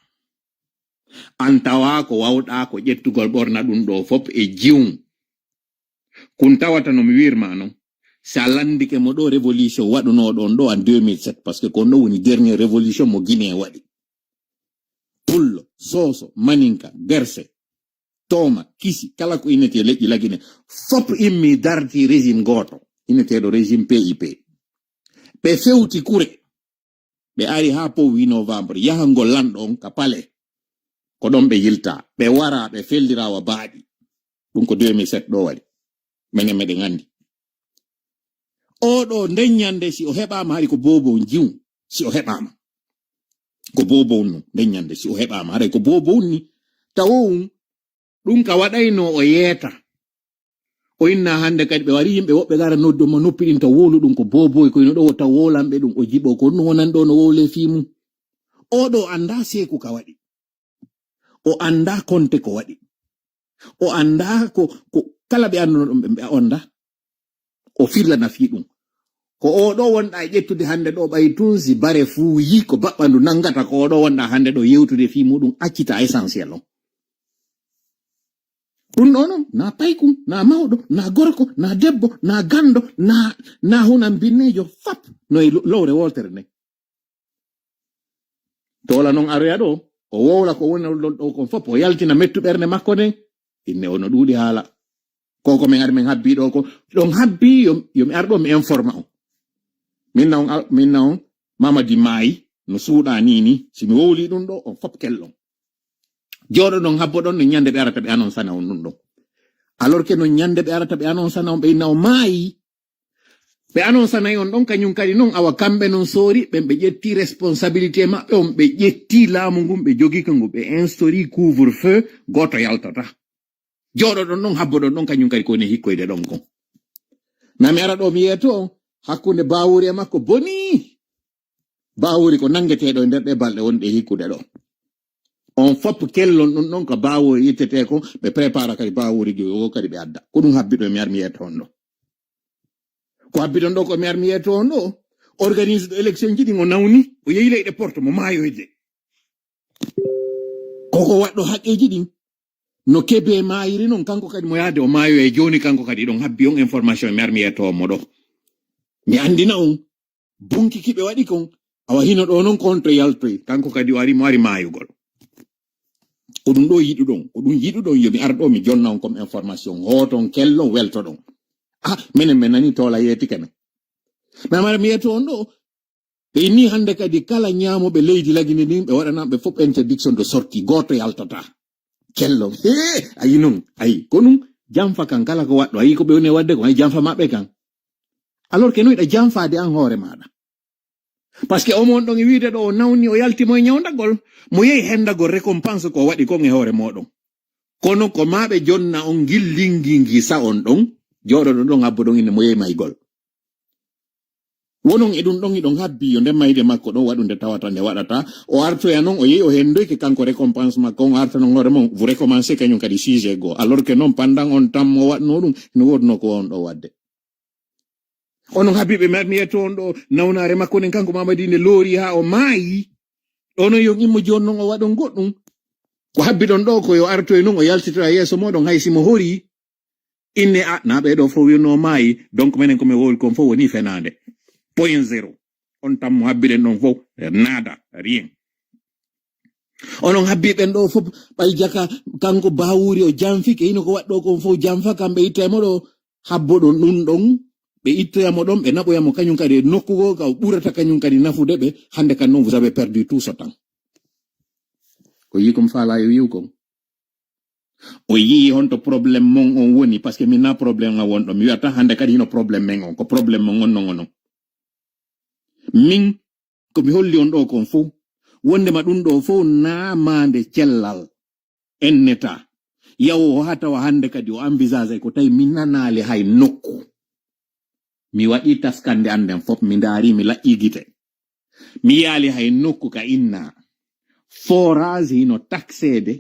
an tawa ko wawɗa ko ƴettugol ɓorna ɗum ɗo fop e jiwum kun tawata no mi wirma non sa landike mo ɗo révolution waɗunoɗon ɗo en 2007 parce que kon ɗo woni dernier révolution mo Guinée waɗi pullo soso maninka berse toma kisi kala ko inete leƴƴi lagine fop immi darti régime goto ineteɗo régime PIP ɓe fewti kure ɓe ari ha powi novembre yahango lanɗon ka pale ko ɗon ɓe yilta ɓe wara ɓe fellirawa baaɗi ɗum ko 2007 ɗo waɗi menen meɗen andi oɗo nden ñande si o heɓama hari ko bobo jiw si o heɓama ko bobo no nden ñande si o heɓama haray ko bobo ni tawowum ɗum ka waɗayno o yeeta o inna hande kadi ɓe wari yimɓe woɓɓe gara noddo mo noppi ɗin taw wolu ɗum ko boboy koyno ɗo taw wolanɓe ɗum o jiɓo ko ɗum wonan ɗo no wowle fimu oɗo anda seeku ka waɗi o anda konte ko waɗi o anda ko kala ɓe anduno ɗum ɓe onda o firlana fi ɗum ko oɗo wonɗa e ƴettude hande ɗo ɓay tunsi bare fuu yi ko baɓɓandu nangata ko oɗo wonɗa hande ɗo yewtude fi muɗum accita essentiel on ɗum ɗo noon na paykum na mawɗo na gorko na debbo na gando na hunan binnejo fap no e lowre woltere nde tola noon aroya ɗo o wowla ko woni ɗo kon fop o yaltina mettu ɓernde makko nden inne ono ɗuuɗi haala koko min ari min habbi ɗo ko ɗon habbi yomi ar ɗo mi informa on minna on mamadi maayi no suuɗa ni si mi wowli ɗum ɗo on fop kellon joɗo ɗon habbo ɗon no ñande ɓe arata ɓe anon sana on ɗum ɗon alors que no ñande ɓe arata ɓe anon sana on ɓe inna o maayi ɓe anon sanayi on ɗon kañum kadi noon awa kamɓe non soori ɓen ɓe ƴetti responsabilité maɓɓe on ɓe ƴetti laamu ngun ɓe jogika ngu ɓe instauri couvre feu goto yaltata joɗo ɗon ɗon habbo ɗon ɗon kañum kadi koni hikkoyde ɗon kon nami ara ɗo mi yeeto on hakkunde bawuri e makko boni bawuri ko nangeteɗo e nder ɗe balɗe wonɗe hikkude ɗo on fop kellon ɗum ɗon ko bawuri ittete ko ɓe prépara kadi bawuri jogo kadi ɓe adda ko ɗum habbi ɗo mi ar mi yeeto on ɗo ko habbi ɗon ɗo ko mi ar mi yeeto on ɗo organise ɗo élection jiɗi o nawni o yehi leyɗe porte mo maayoyde koko waɗɗo haqqeji ɗin no kebe maayiri noon kanko kadi mo yaade o maayo e joni kanko kadi ɗon habbi on information mi ar mi yeeto mo ɗo mi andina on bunki kiɓe waɗi kon awa hino ɗo noon contre yaltoy kanko kadi o ari mo ari maayugol ko ɗum ɗo yiɗu ɗon ko ɗum yiɗu ɗon yomi ar ɗo mi jonna on comme information hoton kellon welto ɗon menen min nani Tolah yeetike men mais mara mi yeeto on ɗo Be ni hande kadi kala nyamo be leydi lagine ni be wadana be fop interdiction de sortie goto yaltata kello ayi non ayi konum jamfa kan kala ko waddo ayi ko be woni wadde ko ay jamfa mabbe kan alors que no da jamfa de an hore mada parce que o mon don wiide do nawni o yalti moy nyawndagol mo yehi hendagol récompense ko wadi ko e hore modon kono ko mabe jonna on gillingi sa on don jodo don abbo don ine mo yehi maygol wonon edun don idon habbi yo ndem mayde makko don wadunde tawata ne wadata o arto ya non o yehi o hendoyke kanko récompense makko on arto non hore mon vous recommencez kanyum kadi sujet go alors que non pendant on tam mo wadno dum no wodno ko on do wadde onon habibe mermi eto on do nawnare makko nen kanko mamadi ne lori ha o maayi ono yo immo jonno o wadon goddum ko habbi don do ko yo arto non o yaltitra yeso modon haysi mo hori inne a na be do fo wi no maayi donc menen ko me wol kon fo woni fenande point zero on tam mo habbi den non fo nada rien onon habbi ben do fo bay jaka kanko bawuri o jamfike ino ko waddo kon fo jamfa kambe itemo do habbo don dun don be itteyamo don be naboyamo kanyum kadi nokkugo ka burata kanyum kadi nafude be hande kan non vous avez perdu tout ce temps ko yikom fala yo yikom o yi honto problème mon on woni parce que mina problème nga wondo mi wiata hande kadi no problème men on ko problème mon non min ko mi holli on do kon fu wonde ma dum do fu na mande cellal enneta yawo hata wa hande kadi o envisage ko tay minanale hay nokku mi waɗi taskande anden fop mi ndaari mi laƴƴi gite mi yaali hay nokku ka inna forage hino taxede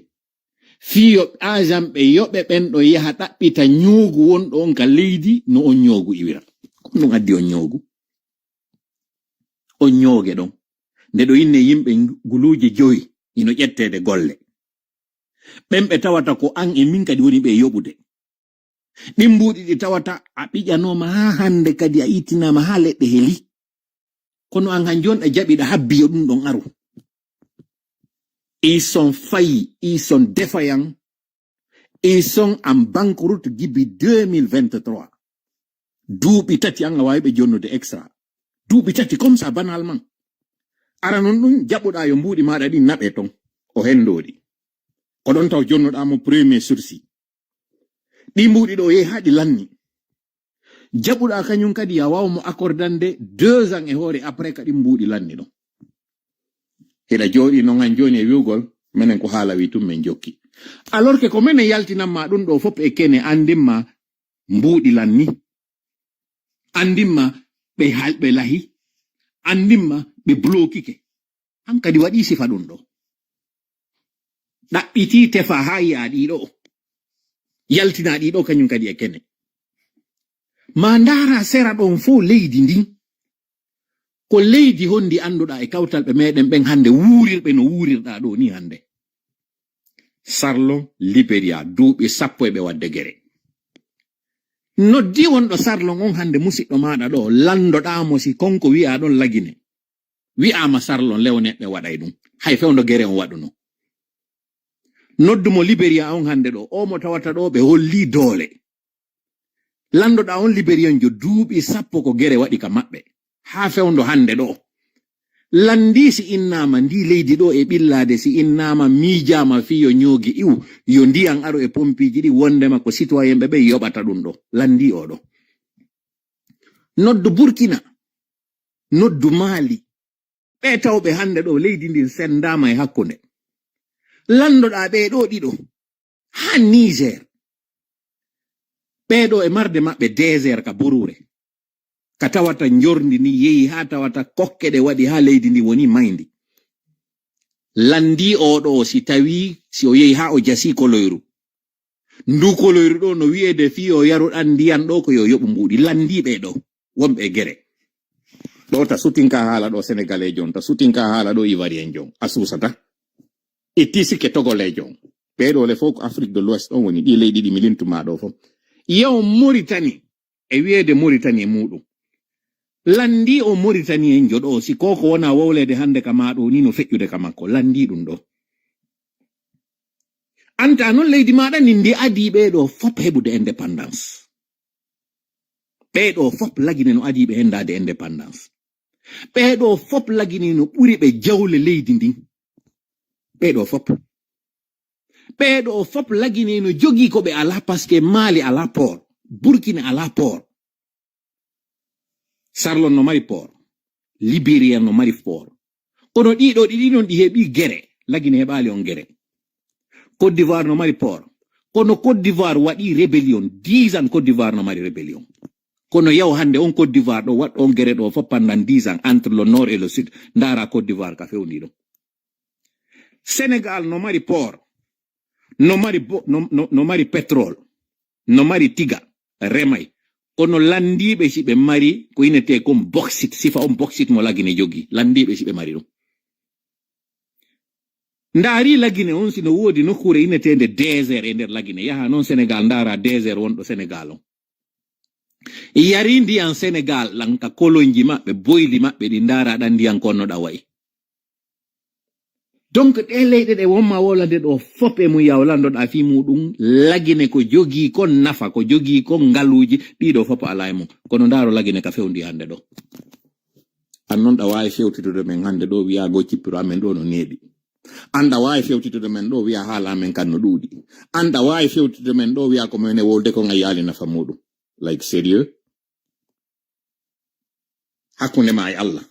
fiyo agent ɓe yoɓe ɓen ɗo yaha ɗaɓɓita ñoogu wonɗo on ka leydi no on ñoogu iwira ko ɗum addi on ñoogu on ñooge ɗon nde ɗo inne yimɓe guluuje 5 hino ƴettede golle ɓen ɓe tawata ko an e min kadi woni ɓe yoɓude ɗimbuɗi ɗi tawata a ɓiƴanoma ha hande kadi a itinama ha leɗɗe heli kono an hanjon a jaɓiɗa habbiyo ɗum ɗon aru ils sont faillis, ils sont défaillants, ils sont en banqueroute gibi 2023 duuɓi tati an a wawi ɓe jonnude extra duuɓi tati comme ça banalement ara non ɗum jaɓuɗa yo mbuɗi maɗa ɗi naɓe ton o hendoɗi ko ɗon taw jonnuɗamo premier sursis ɗi mbuɗi ɗo yehi haɗi lanni jaɓuɗa kañum kadi ya wawmo accordande 2 ans e hoore après kadi mbuɗi lanni ɗon heɗa jooɗi non han joni e wiwgol minen ko haala wi tum men jokki alors que ko minen yaltinanma ɗum ɗo fop e kene andinma mbuɗi lanni andinma ɓe lahi andinma ɓe bloquike an kadi waɗi sifa ɗum ɗo ɗaɓɓiti tefa ha yi'a ɗiɗo yaltina ɗiɗo kañum kadi e kene ma ndara sera ɗon fo leydi ndin ko leydi hondi anduɗa e kawtal ɓe meɗen ɓen hande wuurirɓe no wuurirɗa ɗo ni hande sarlon Liberia duuɓi 10 ɓe wadde gere noddi wonɗo sarlon on hande musidɗo maɗa ɗo landoɗamo si konko wi'a ɗon lagine wi'ama sarlon lewneɓe waɗay ɗum hay fewndo gere on waɗuno noddumo Liberia on hande ɗo o mo tawata ɗo ɓe holli doole landoɗa on Liberian jo duuɓi 10 ko gere waɗi ka maɓɓe ha fewndo hande ɗo landi si innama ndi leydi ɗo e ɓillade si innama miijama fiyo ñoogi iw yo ndiyan aro e pompiji ɗi wondema ko citoyen ɓe yoɓata ɗum ɗo landi oɗo noddu Burkina noddu Mali ɓe tawɓe hande ɗo leydi ndin sendama e hakkunde landoɗa ɓe ɗo ɗiɗo ha Niger ɓeɗo e marde maɓɓe désert ka burure ka tawata njorndi ni yehi ha tawata kokke ɗe waɗi ha leydi ndi woni mayndi landi oɗo si tawi si o yehi ha o jasi koloyru ndu koloyru ɗo no wiyede fi o yaruɗan ndiyan ɗo ko yo yoɓu mbuɗi landi ɓe ɗo wonɓe gere ɗo ta sutinka haala ɗo sénégalais jon ta sutinka haala ɗo ivoirien jon a susata ittisike togolais jon ɓeɗo le fof ko Afrique de l'Ouest ɗon woni ɗi leydi ɗi milintuma ɗo fof yaw Mauritanie e wiyede Mauritanie muɗum landi o Mauritanie en joɗo si koko wona wowlede hande ka maɗo ni no feƴƴude ka makko landi ɗum ɗo anta non leydi maɗa ni ndi adi ɓeɗo fop heɓude indépendance ɓeɗo fop lagine no adi ɓe hendade indépendance ɓeɗo fop lagini no ɓuri ɓe jawle leydi ndin. ɓeɗo fop lagini no jogi ko ɓe ala paske Mali ala port, Burkina ala port, Sarlon no mari port, Libéria no mari port. Kono ɗiɗo ɗiɗi non ɗi heɓi gere, lagine heɓali on gere. Côte d'Ivoire no mari port. Kono Côte d'Ivoire waɗi rébellion, 10 ans Côte d'Ivoire no mari rébellion. Kono yaw hande on Côte d'Ivoire ɗo wat on gere ɗo fop pendant 10 ans entre le nord et le sud, ndara Côte d'Ivoire ka fewndi ɗo. Sénégal no mari port, no mari pétrole, no mari tiga, remay. Kono landiɓe si ɓe mari ko inete comme bauxite, sifa on bauxite mo lagine jogi, landiɓe si ɓe mari ɗum. Ndari lagine on sino wodi nokkure inetende désert e nder lagine, yaha non Sénégal ndara désert wonɗo Sénégal on. Yari ndiyan Sénégal lanka kolonji maɓɓe, boyli maɓɓe ɗi ndara ɗan ndiyan konnoɗa wayi. Donc ɗe leyɗe ɗe wonma wolande ɗo fop e mum yawlandoɗa fi muɗum lagine ko jogi kon nafa, ko jogi kon ngaluji ɗiɗo fop ala e mum. Kono ndaro lagine ka fewndi hande ɗo. An non ɗa wawi fewtitude men hande ɗo wiyago cippiro amen ɗo no neeɓi. Anda wawi fewtitude men ɗo wiya haala amen kan no ɗuuɗi. Anda wawi fewtitude men ɗo wiya ko men e wolde ko ngayali nafa muɗum. Like sérieux? Hakkunde ma e Allah.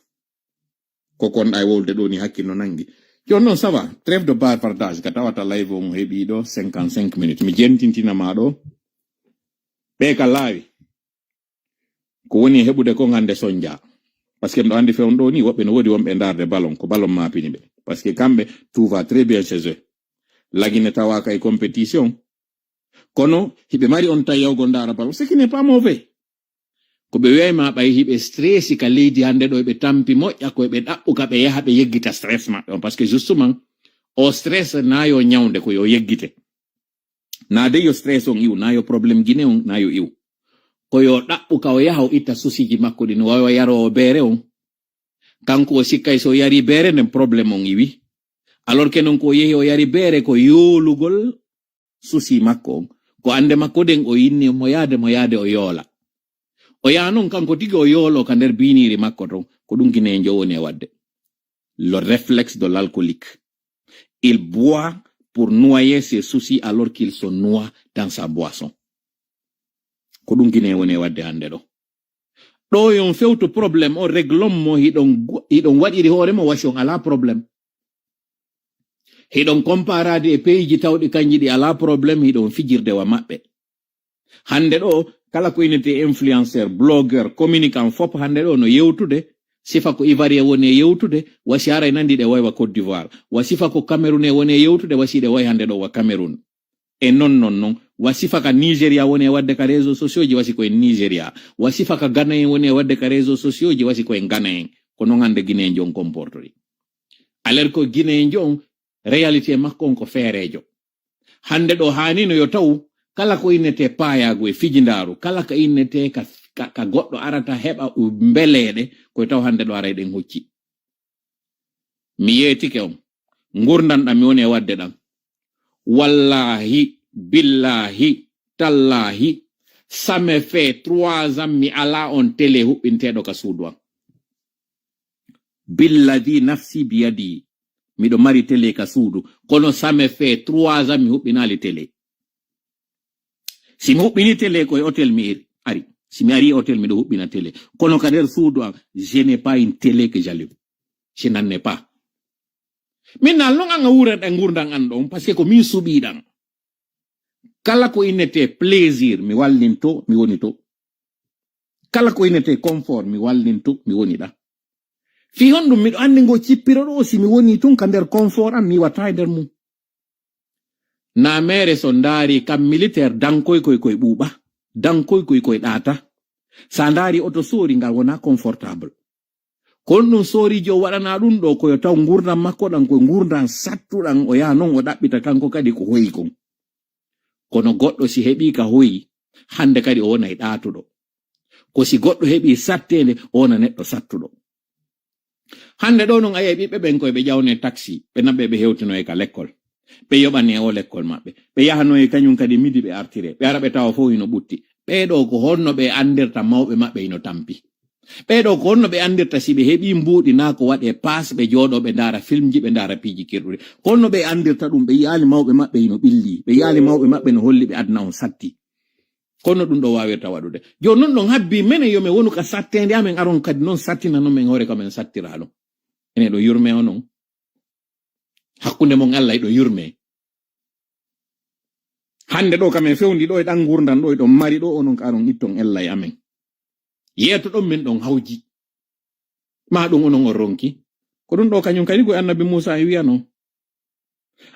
Ko konɗa e wolde ɗo ni hakkino nangi. Non, ça va. Trêve de bavardage. Katawata live on hebi do 55 minutes. Mi jentintina ma do. Be ka lawi. Ko woni hebude ko ngande sonja. Parce que mdo andi fe on do ni wobe no wodi wonbe ndarde ballon ko ballon ma pini be. Parce que kambe tout va très bien chez eux. Lagine tawaka e compétition. Kono hibe mari on tayawgo ndara ballon, ce qui n'est pas mauvais. Ko be wema bay hibe stressi ka leydi hande do be tampi moƴƴa ko be dabbuka be yaha be yeggita stress mabbe parce que justement o stress na yo nyawnde ko yo yeggite na de yo stress on iw na yo problem gine on na yo iw ko yo dabbuka o yaha o itta susiji makko din wayo yaro bere on kanko o sikkay so yari bere nen problem on iwi alors que non ko yehi o yari bere ko yolugol susi makko ko ande makko den o yinni mo yaade o yola. O yanon kanko tigi o yolo ka nder biniri makko to ko ɗum guinejo woni e wadde. Le réflexe de l'alcoolique. Il boit pour noyer ses soucis alors qu'il se noie dans sa boisson. Ko ɗum guine woni e wadde hande ɗo. Ɗo yon fewto probléme o réglom mo hiɗon waɗiri hoore mo wasi on ala probléme. Hiɗon comparade e peyji tawɗi kanji ɗi ala probléme hiɗon fijirde wa maɓɓe. Hande ɗo kala ko inete influenceur, blogueur, communicant fop hande ɗo no yewtude, sifa ko Ivoirien woni e yewtude, wasi ara nandi ɗe waywa Côte d'Ivoire, wasifa ko Cameroun woni e yewtude, wasi ɗe way hande ɗo wa Cameroun. E non, wasifa ka Nigeria woni e wadde ka réseaux sociaux ji wasi ko en Nigeria, wasifa ka Ghana woni e wadde ka réseaux sociaux ji wasi ko en Ghana, ko non hande Guinée jon comportori. Alors ko Guinée jon réalité makko on ko feerejo. Hande ɗo hani no yo taw kala ko inete payago e fijindaru, kala ka inete ka goɗɗo arata heɓa mbeleɗe koye taw hande ɗo ara eɗen hocci. Mi yeetike on, ngurdanɗam mi woni e wadde ɗam. Wallahi, billahi, tallahi, ça me fait 3 ans mi ala on télé huɓɓinteɗo ka suudu am. Billadi nafsi biyadi, miɗo mari télé ka suudu, kono ça me fait 3 ans mi huɓɓinali télé. Si mi huɓɓini télé koye hôtel mi ari, si mi ari hôtel miɗo huɓɓina télé, kono ka nder suudu am, je n'ai pas une télé que j'allume. Je n'en ai pas. Min na non anga wuran en gurdan an ɗon, parce que ko min suɓiɗan. Kala ko inete plaisir, mi wallinto, mi woni to. Kala ko inete confort, mi wallinto, mi woni ɗa. Fi honɗum miɗo andi ngo cippiro ɗo, si mi woni tun ka nder confort am, mi watta e nder mum. Na mere so ndari kam militaire dankoy koy ɓuuɓa, dankoy koy ɗata. Sa ndari oto sori ngal wona confortable. Kon ɗum sorijo waɗana ɗum ɗo koyo taw ngurdam makko ɗan koye ngurdam sattuɗan o yaha non o ɗaɓɓita kanko kadi ko hoyi kon. Kono goɗɗo si heɓi ka hoyi, hande kadi o wona e ɗatuɗo. Ko si goɗɗo heɓi sattende o wona neɗɗo sattuɗo. Hande ɗo non ayi ɓiɓɓe ɓen koye ɓe ƴawne taxi, ɓe naɓɓe ɓe hewtino e ka l'école. Ɓe yoɓane o l'école maɓɓe. Ɓe yahano e kañum kadi midi ɓe artire. Ɓe ara ɓe tawa fof hino ɓutti. Ɓeɗo ko honno ɓe andirta mawɓe maɓɓe hino tampi. ɓeɗo ko honno ɓe andirta si ɓe heɓi mbuuɗi na ko waɗe pass ɓe jooɗo ɓe ndaara filmji ɓe ndaara piiji kirɗuɗe honno ɓe andirta ɗum ɓe yaali mawɓe maɓɓe no ɓilli ɓe yaali mawɓe maɓɓe no holli ɓe adna on satti kono ɗum ɗo wawirta waɗude joni non ɗon habbi menen yomin wonu ka sattede amen aron kadi noon sattina noon min hoore kamen sattiraɗo ene ɗo yurme o noon hakkunde mon Allah ɗo yurme hande ɗo kamen fewndi ɗo e ɗan gurdan ɗo e ɗon mari ɗo onon ka aron itton Allah e amen yeeto ɗon min ɗon hawji ma ɗum onon on ronki ko ɗum ɗo kañum kadi koye annabi Musa e wiyano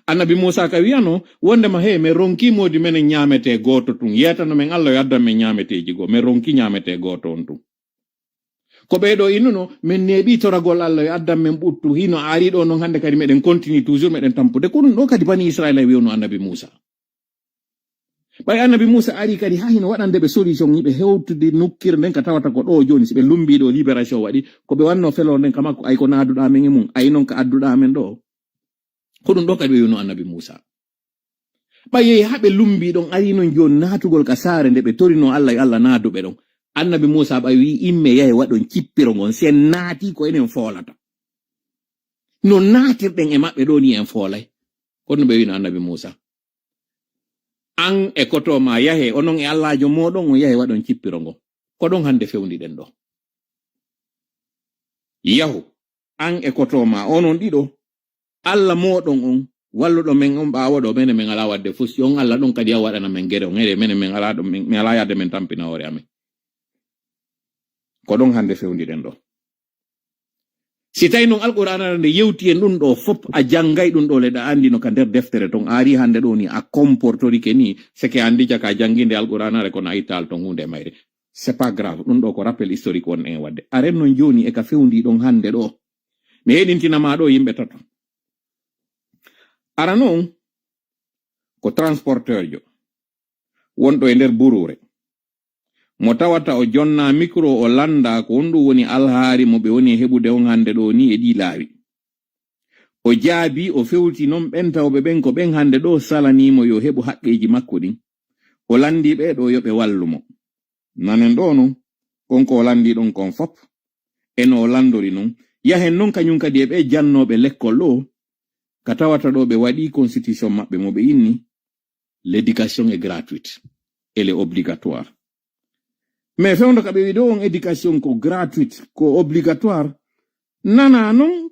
annabi Musa ka wiyano wondema he min ronki modi menen ñamete goto tun yetano men Allah yo addan men ñameteji go min ronki ñamete goto on tun ko ɓeɗo innuno min neeɓi toragol Allah yo addan men ɓuttu hino ari ɗo noon hande kadi meɗen continue toujours meɗen tampude ko ɗum ɗo kadi bani Israila wiyono annabi Musa ɓay annabi Musa ari kadi ha hino waɗande ɓe solution yiɓe hewtude nukkir nden ka tawata ko ɗo joni siɓe lumbiɗo libération waɗi ko ɓe wanno felor nden ka makko ay ko naaduɗa men e mum ay noon ka adduɗa men ɗo ko ɗum ɗo kadi ɓe wiyono annabi Musa ɓayeyi haɓe lumbi ɗon ari non joni naatugol ka saare nde ɓe torino Allah e Allah naaduɓe ɗon annabi Musa ɓay wi imme yahe waɗon cippiro ngon sen naati ko enen foolata no naatirɗen e maɓɓe ɗo ni en foolay kono ɓe wino annabi Musa an e koto ma yahe onon e Allahjo moɗon on yahe waɗon cippiro ngo ko ɗon hande fewniɗen ɗo yahu an e koto ma onon ɗiɗo Allah moɗon on walluɗo men on ɓawoɗo mene men ala wadde fusi on Allah ɗon kadi ya waɗana men gere on ere mene men ala ɗum min ala yadde men tampina hoore amen ko ɗon hande fewniɗen ɗo si tawi noon alqur'ana nde yewti en ɗum ɗo fop a janngay ɗum ɗo leɗa andi no ka nder deftere ton ari hande ɗo ni a comportorike ni seke andi jaka jannginde alqur'anare kono a ittal ton hunde mayre c'est pas grave ɗum ɗo ko rappel historique won en wadde aren noon joni e ka fewndi ɗon hande ɗo mi heɗintinama ɗo yimɓe tato ara noon ko transporteur jo wonɗo e nder burure mo tawata o jonna micro o landa ko wonɗum woni alhaari mo ɓe woni heɓude on hande ɗo ni e ɗi laawi o jaabi o fewti noon ɓen tawɓe ɓen ko ɓen hande ɗo salanimo yo heɓu haqqeji makko ɗin o landi ɓe ɗo yo ɓe wallumo nanen ɗo non konko o landi ɗon kon fop eno o landori non yahen noon kañum kadi e ɓe jannoɓe lekkol ɗo ka tawata ɗo ɓe waɗi constitution maɓɓe mo ɓe inni l'éducation est gratuite elle est obligatoire mais fewndo ka ɓe wi ɗo on éducation ko gratuite ko obligatoire nana non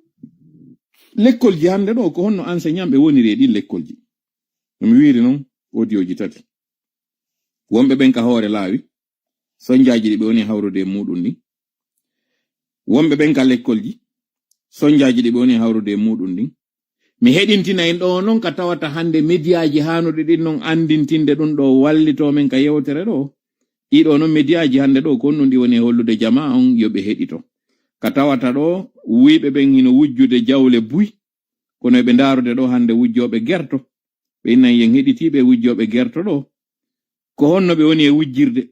lekkolji hande ɗo ko honno enseignant ɓe woniri e ɗin lekkolji mi wiri noon audioji tati wonɓe ɓen ka hoore laawi soñjaji ɗi ɓe woni hawrude e muɗum ɗin wonɓe ɓen ka lekkolji soñjaji ɗi ɓe woni hawrude e muɗum ɗin mi heɗintina en ɗo noon ka tawata hande médiaji hanuɗe ɗin noon andintinde ɗum ɗo wallito men ka yewtere ɗo ɗiɗo noon médiaji hande ɗo ko honno ɗi woni hollude jama on yoɓe heɗito ka tawata ɗo wiɓe ɓen hino wujjude jawle buy kono ɓe ndarude ɗo hande wujjoɓe gerto ɓe innan yen heɗitiɓe wujjoɓe gerto ɗo ko honno ɓe woni e wujjirde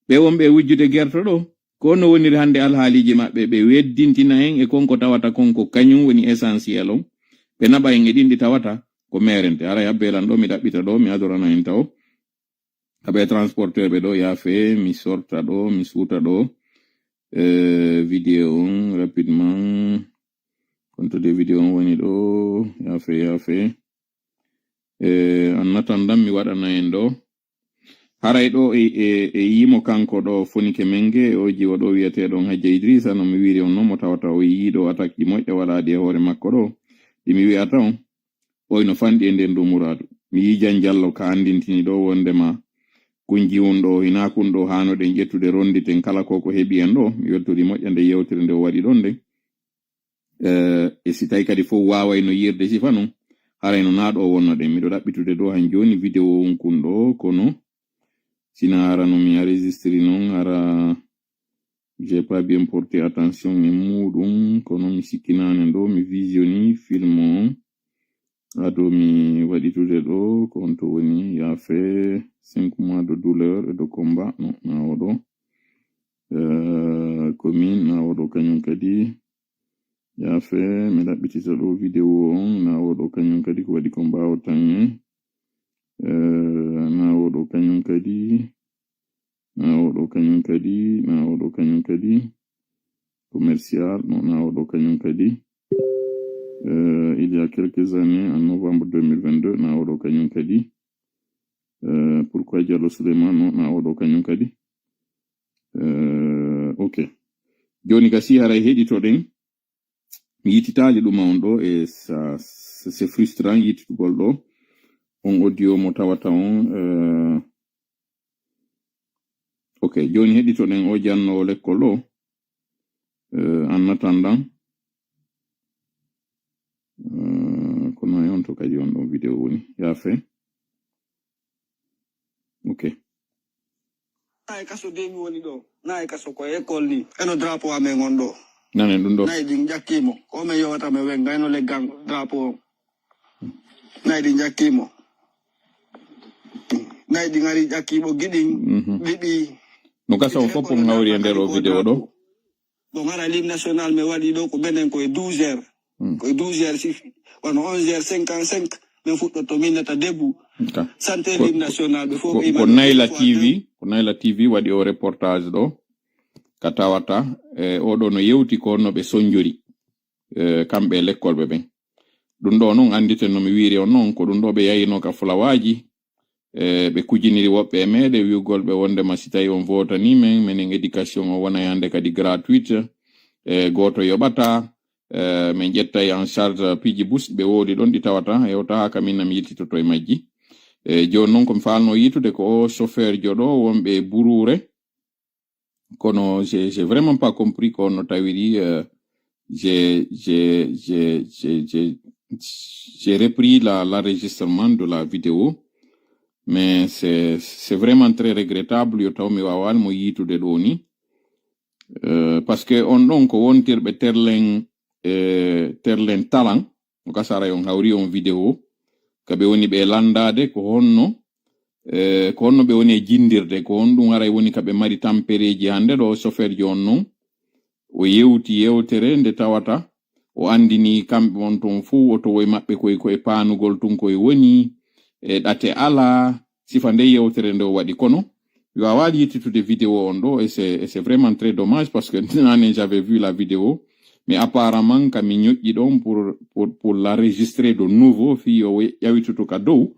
ɓe wonɓe wujjude gerto ɗo ko honno woniri hande alhaaliji maɓɓe ɓe weddintina en e konko tawata konko kañum woni essentiel on ɓe naɓa en e ɗinɗi tawata ko merente ara yabbelan ɗo mi ɗaɓɓita ɗo mi adorana en taw kaɓe transporteur ɓe ɗo yaafe mi sorta ɗo mi suuta ɗo vidéo on rapidement konto de vidéo on woni ɗo yaafe en attendant mi waɗana en ɗo haray ɗo e yimo kanko ɗo fonike menge o jiwa ɗo wiyeteɗon Hajja Idrissa no mi wiri on noon mo tawata o yiiɗo attaque ɗi moƴƴa waɗaɗi e hoore makko ɗo ɗimi wiyata on oyno fanɗi e nder ndu muradu mi yijan jallo ka andintini ɗo wondema kunji won ɗo hina kun ɗo hanoɗen ƴettude ronditen kala ko heɓi en ɗo mi weltori moƴƴa nde yewtere nde o waɗi ɗon nde e si tawi kadi fof wawayno yirde sifa non harayno naɗo wonno ɗen miɗo ɗaɓɓitude ɗo han joni vidéo on kun ɗo kono sina hara no mi enregistre non hara j'ai pas bien porté attention e muɗum kono mi sikkinane ɗo mi visioni film on ado mi waɗitude ɗo konto woni ya fait 5 mois de douleur et de combat non na oɗo commune na oɗo kañum kadi ya fait mi ɗaɓɓitita ɗo vidéo on na oɗo kañum kadi ko waɗi ko mbawatan na oɗo kañum kadi na oɗo kañum kadi commercial non na odo kanyum kadi il y a quelques années en novembre 2022 na odo kanyum kadi pourquoi Diallo Souleymane non na odo kanyum kadi ok joni kasi haray hedito den mi yititaali ɗum on ɗo e ça c'est frustrant yititugol ɗo on audio mo tawata on ok joni hedito den o janno lekkol ɗo en attendant kono e on to kadi on ɗo vidéo woni yaafe ok nay kaso demi woni ɗo nay kaso ko école ni eno drapeau amen on ɗo nanen ɗum ɗo nay ɗin jakkimo ko men yowata me wen gayno leggal drapeau nay ɗin jakkimo nay ɗin ari ƴakkiɓo giɗin ɗiɗi no gasa o fof on hawri e nder o vidéo ɗo bon hara l'hymne national mi waɗi ɗo ko benen koye 12 heures koye 12 heures si wono 11 heures 55 min fuɗɗotto minnata début santé l'hymne national ɓe fof ko Nayla TV waɗi o reportage ɗo ka tawata oɗo no yewti ko no ɓe sonjori kamɓe lekkolɓe ɓen ɗum ɗo noon anditen no mi wiiri on noon ko ɗum ɗo ɓe yayino ka fulawaji ɓe kujiniri woɓɓe e meɗe wiugol ɓe wondema si tawi on votani menen éducation o wona yande kadi gratuite goto yoɓata min ƴettay en charge piiji bus ɓe woodi ɗon ɗi tawata hewta kaminna mi yittitoto e majji joni noon komi falno yitude ko o chauffeur joɗo wonɓe Burure kono j'ai vraiment pas compris ko no tawiri j'ai repris l'enregistrement de la vidéo mais c'est vraiment très regrettable yo taw mi wawal mo yitude ɗo ni parce que on ɗon ko wontirɓe terlen talan o kasara yon hawri on vidéo kaɓe woni ɓe landade ko honno ɓe woni e jindirde ko hon ɗum aray woni kaɓe mari tampereji hande ɗo chauffeur ji on noon o yewti yewtere nde tawata o andini kamɓe on ton fuu o towoye maɓɓe koye paanugol tun koye woni ɗate ala sifa nde yewtere nde o waɗi kono yo a waali yettitude vidéo on ɗo et c'est vraiment très dommage parce que nane j'avais vu la vidéo mais apparemment kami ñoƴƴi ɗon pour l'enregistrer de nouveau fi o ƴawituto ka dow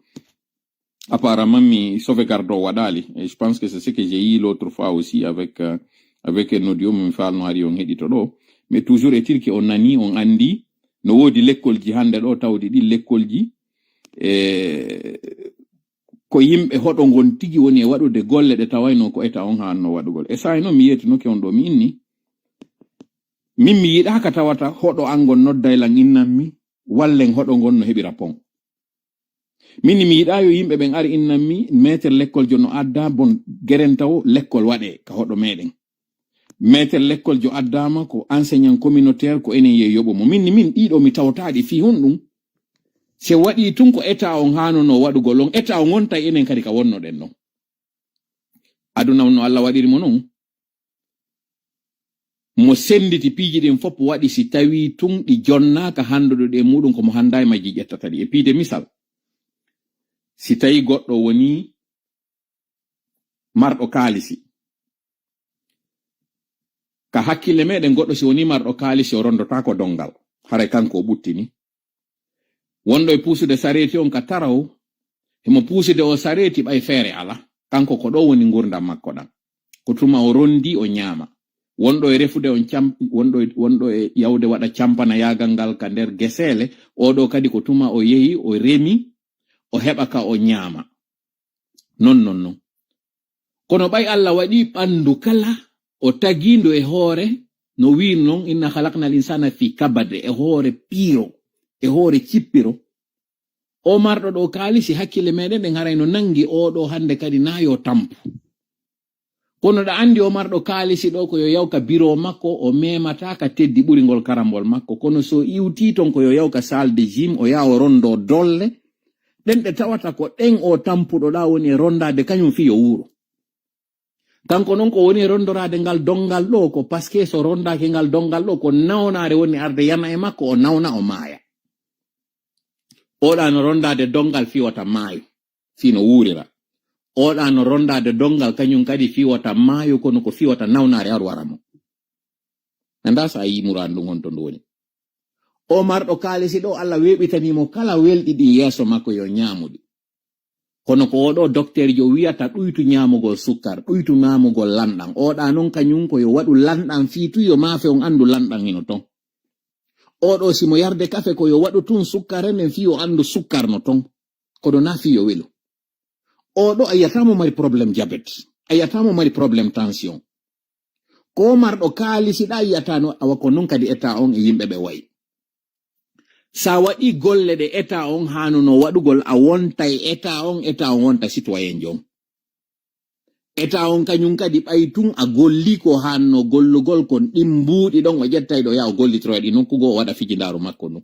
apparemment mi sauvegarde o waɗali et je pense que c'est ce que j'ai eu l'autre fois aussi avec un audio mi falno hari on heɗito ɗo mais toujours est-il que on nani on andi no woodi lekkolji hande ɗo tawdi ɗi lekkolji ko yimɓe hoɗo ngon tigi woni e waɗude golle ɗe tawayno ko eta on hanno waɗugol e sayno mi yetinoke on ɗo mi inni min mi yiɗa ka tawata hoɗo angon noddaylan innanmi wallen hoɗo ngon no heɓira pon min mi yiɗa yo yimɓe ɓen ari innanmi maître l'école jo no adda bon geren taw l'école waɗe ka hoɗo meɗen maître l'école jo addama ko enseignant communautaire ko enen ye yoɓomo min ɗiɗo mi tawtaɗi fi hun ɗum se waɗi tun ko état on hanono waɗugol on état on wonta enen kadi ka wonnoɗen non aduna no Allah waɗirimo non mo senditi piiji ɗin fof waɗi si tawi tun ɗi jonnaka handuɗo ɗe muɗum komo handa e majji ƴettata ɗi e piide misal si tawi goɗɗo woni marɗo kaalisi ka hakkille meɗen goɗɗo si woni marɗo kaalisi o rondota ko dongal haray kanko o ɓuttini wonɗo e puusude sareti on ka taraw himo puusude o sareti ɓay feere ala kanko ko ɗo woni gurdam makko ɗam ko tuma o rondi o ñaama wonɗo e refude on wonɗo e yawde waɗa campana yagal ngal ka nder gesele oɗo kadi ko tuma o yehi o remi o heɓa ka o ñaama non kono ɓay Allah waɗi ɓandu kala o tagindo e hoore no wi non inna halaknal insana fi kabade e hoore piiro e hoore cippiro o marɗo ɗo kaalisi hakkille meɗen ɗen haray no nangi oɗo hande kadi na yo tampu kono ɗa andi o marɗo kaalisi ɗo ko yo yawka biro makko o memata ka teddi ɓuringol karambol makko kono so iwti ton ko yo yawka salle de gym o yaha o rondo dolle ɗen ɗe tawata ko ɗen o tampuɗo ɗa woni e rondade kañum fi yo wuro kanko non ko woni e rondorade ngal dongal ɗo ko paske so rondake ngal dongal ɗo ko nawnare woni arde yana e makko o nawna o maaya oɗa no rondade dongal fiwata maayo sino wurira oɗa no rondade dongal kañum kadi fiwata maayo kono ko fiwata nawnare ar waramo Nda sa yi murandu ngonto ndoni. O marɗo kaalisi ɗo Allah weɓitanimo kala welɗi ɗi yeso makko yo nyamudi. Kono ko oɗo docteur jo wiyata ɗuytu nyamugol sukkar, ɗuytu nyamugol lanɗan. Oɗa non kañum ko yo waɗu lanɗan fiitu yo mafe on andu lanɗan hino ton. Oɗo simo yarde kafe ko yo waɗu tun sukkar men fi yo andu sukkar no ton. Kono na fi yo welo. Oɗo ayatamo mari problème diabète, ayatamo mari problème tension. Ko marɗo kaalisi ɗa yatano awa ko non kadi eta on e yimɓe ɓe wayi. Sa waɗi golle ɗe eta on hanuno waɗugol a wonta e eta on wonta citoyen jon. Eta on kañum kadi ɓaytun a golli ko hanno gollugol kon ɗimbuɗi ɗon o ƴettay ɗo ya o gollitoro ɗi nokkugo o waɗa fijindaro makko non.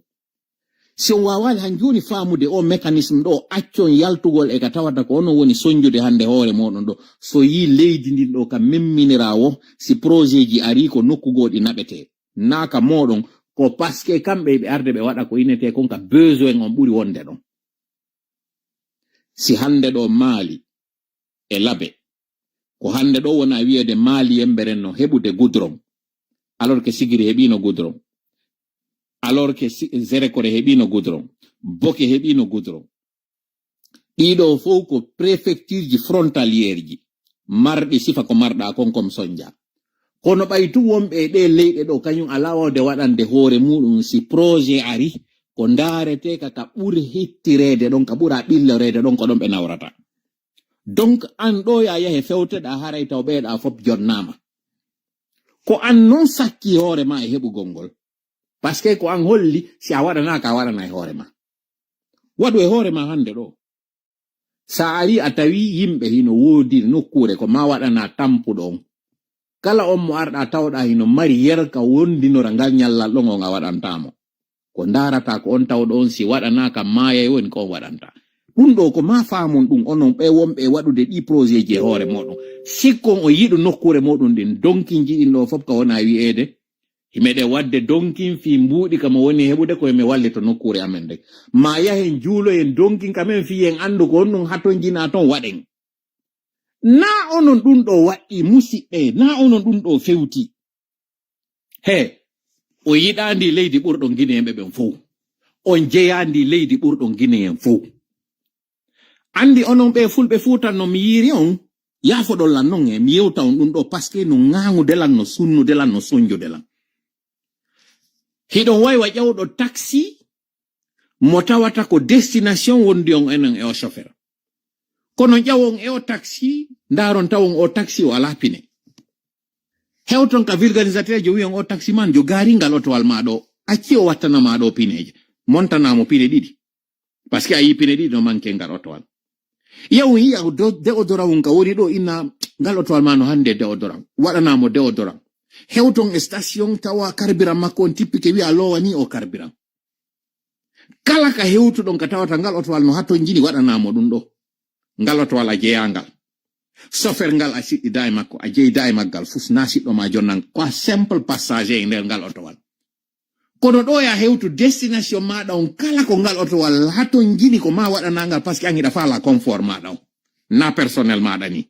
Si on wawani han joni famude o mécanisme ɗo accon yaltugol e ka tawata ko ono woni soñjude hande hoore moɗon ɗo so yi leydi ndin ɗo ka memminirawo si projet ji ari ko nokkugo ɗi naɓete naka moɗon ko paske kamɓe ɓe arde ɓe waɗa ko inete kon ka besoin on ɓuri wonde ɗon. Si hande ɗo maali e labe ko hande ɗo wona wiyede maali emberen no heɓude goudron alors que sigiri heɓino goudron, alors que zerekore heɓino goudron, boke heɓino goudron. Ɗiɗo fof ko préfecture ji frontalière ji marɗi sifa ko marɗa kon comme sonja. Kono ɓaytu wonɓe ɗe leyɗe ɗo kañum ala wawde waɗande hoore muɗum si projet ari ko ndarete ka ɓuri hittirede ɗon ka ɓura ɓillorede ɗon ko ɗon ɓe nawrata. Donc an ɗo ya yahe fewteɗa haray taw ɓeeɗa fof jonnama. Ko an non sakki hoore ma e heɓugol ngol. Parce que ko an holli si a waɗana ka waɗana e hoore ma. Waɗu e hoore ma hande ɗo. Sa ari a tawi yimɓe hino woodi nokkure ko ma waɗana tampuɗo on. Kala on mo arɗa tawɗa hino mari yerka wondinora ngal nyallal ɗon on a waɗantamo. Ko ndarata ko on tawɗo on si waɗana ka maaya woni ko on waɗanta. Ɗum ɗo ko ma faamon ɗum onon ɓe wonɓe waɗude ɗi projet ji e hoore moɗon. Sikkon o yiɗu nokkure moɗon ɗin donkinji ɗin ɗo fof ka wona wi'ede himeɗe wadde donkin fi mbuuɗi kam woni heɓude ko emi wallito nokkure amen de. Ma yahen juulo en donkin kamen fi en andu ko on ɗum haton jina ton waɗen. Na onon ɗum ɗo waɗi musiɓɓe, na onon ɗum ɗo fewti. He, o yiɗandi leydi ɓurɗon Guinéen ɓen fof. On jeyandi leydi ɓurɗon Guinéen fof. Andi onon ɓe fulɓe fuutan no mi yiri on, yaafoɗon lan non e mi yewta on ɗum ɗo paske no ŋaŋudelan no sunnudelan no soñjudelan. Hiɗon waywa ƴewɗo taxi mo tawata ko destination wondi on enen e o chauffeur. Kono ƴawon e o taxi, ndaron tawon o taxi o ala pine. Hewton ka vulgarisateur jo wiyon o taxi man jo garingal otowal maɗo, acci o wattana maɗo pineje, montanamo pine ɗiɗi. Paske a yi pine ɗiɗi no manque ngal otowal. Yaw yiya deodoran ka woni ɗo inna ngal otowal ma no hande deodoran, waɗanamo deodoran. Hewton station tawa carburant makko on tippike wi'a lowani o carburant. Kala ka hewtuɗon ka tawata ngal otowal no hatton jini waɗanamo ɗum ɗo. Ngal otowal a jeyangal. Chauffeur ngal a siɗɗida e makko, a jeyda e maggal fus na siɗɗo ma jonnan ko simple passager e nder ngal otowal. Kono ɗo ya hewtu destination maɗa on kala ko ngal otowal hatton jini ko ma waɗanangal parce que an hiɗa faala confort maɗa on. Na personnel maɗa ni.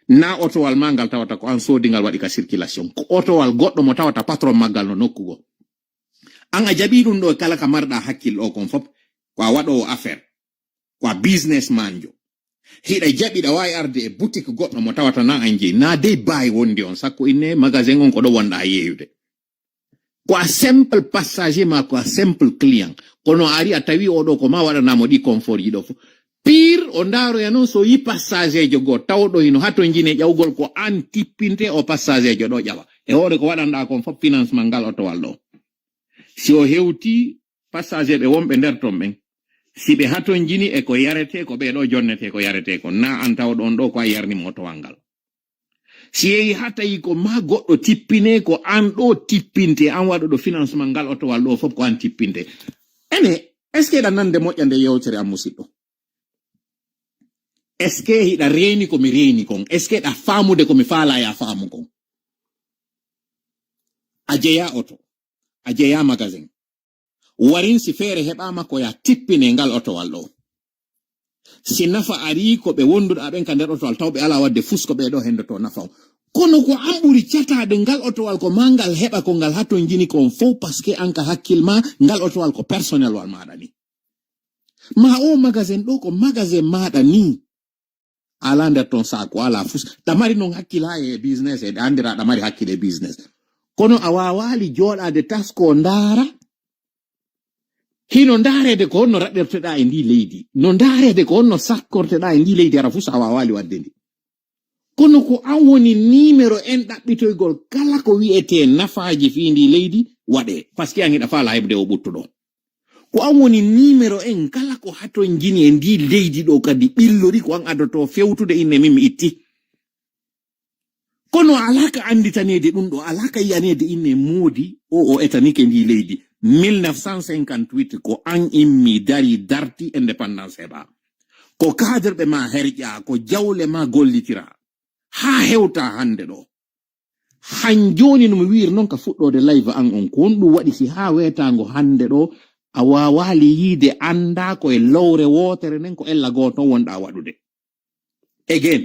Na otowal mangal tawata ko an sodingal waɗi ka circulation. Ko otowal goɗɗo mo tawata patron maggal no nokkugo. An a jaɓi ɗum ɗo kala ka marɗa hakkil o kon fop ko a waɗo affaire. Ko a businessman jo. Hiɗa jaɓiɗa wawi arde e boutique goɗɗo mo tawata na an jeyi. Na dey bayi wondi on sakko inne magasin on ko ɗo wonɗa yeyude. Ko a simple passager ma ko a simple client. Kono ari a tawi oɗo ko ma waɗanamo ɗi confort ji ɗo fo. Pire o ndaroya non so yi passager jo go tawɗo hino hato jine ƴawgol ko an tippinte o passager jo ɗo ƴawa. E hoore ko waɗanɗa kon fof financement ngal otowal ɗo. Si o hewti passager ɓe wonɓe nder ton ɓen. Si ɓe haton jini e ko yarete ko ɓe ɗo jonnete ko yarete ko na an tawɗo on ɗo ko a yarnimo otowal ngal. Si yehi hatayi ko ma goɗɗo tippine ko an ɗo tippinte an waɗuɗo financement ngal otowal ɗo fof ko an tippinte. Ene, est ce que ɗa nande moƴƴande yewtere am musidɗo? Est ce que hiɗa reeni ko mi reeni kon? Est ce que ɗa faamude ko mi faala ya faamu kon? A jeya oto, a jeya magasin. Warin si feere heɓama ko ya tippine ngal otowal ɗo. si nafa ari ko be wonduɗa ɓen ka nder otowal taw ɓe ala wadde fusko ɓe ɗo hendoto nafa kono ko an ɓuri catade ngal otowal ko ma ngal heɓa ko ngal hatton jini kon fof parce que an ka hakkil ma ngal otowal ko personnel wal maɗa ni ma o magasin ɗo ko magasin maɗa ni ala nder ton sako ala fus ɗamari non hakkila e business e andira ɗamari hakkile business kono a wawali joɗade tasko ndara hino ndarede ko honno raɗɗirteɗa e ndi leydi no ndarede ko honno sakkorteɗa e ndi leydi ara fus a wawali wadde ndi kono ko an woni numéro en ɗaɓɓitoygol kala ko wi'ete nafaji fi ndi leydi waɗe parce que an hiɗa faala heɓde o ɓuttuɗo ko an woni numéro en kala ko haton jini e ndi leydi ɗo kadi ɓillori ko an adoto fewtude inne min mi itti kono alaka anditanede ɗum ɗo alaka yiyanede inne moodi o etanike ndi leydi 1958 ko an immi dari darti indépendance heɓa ko kaderɓe ma herƴa ko jawle ma gollitira ha hewta hande ɗo han joni no mi wiiri noon ka fuɗɗode live an on ko ɗum waɗi si ha wetango hande ɗo a wawali yiide anda ko e lowre wotere nden ko ella goto wonɗa waɗude again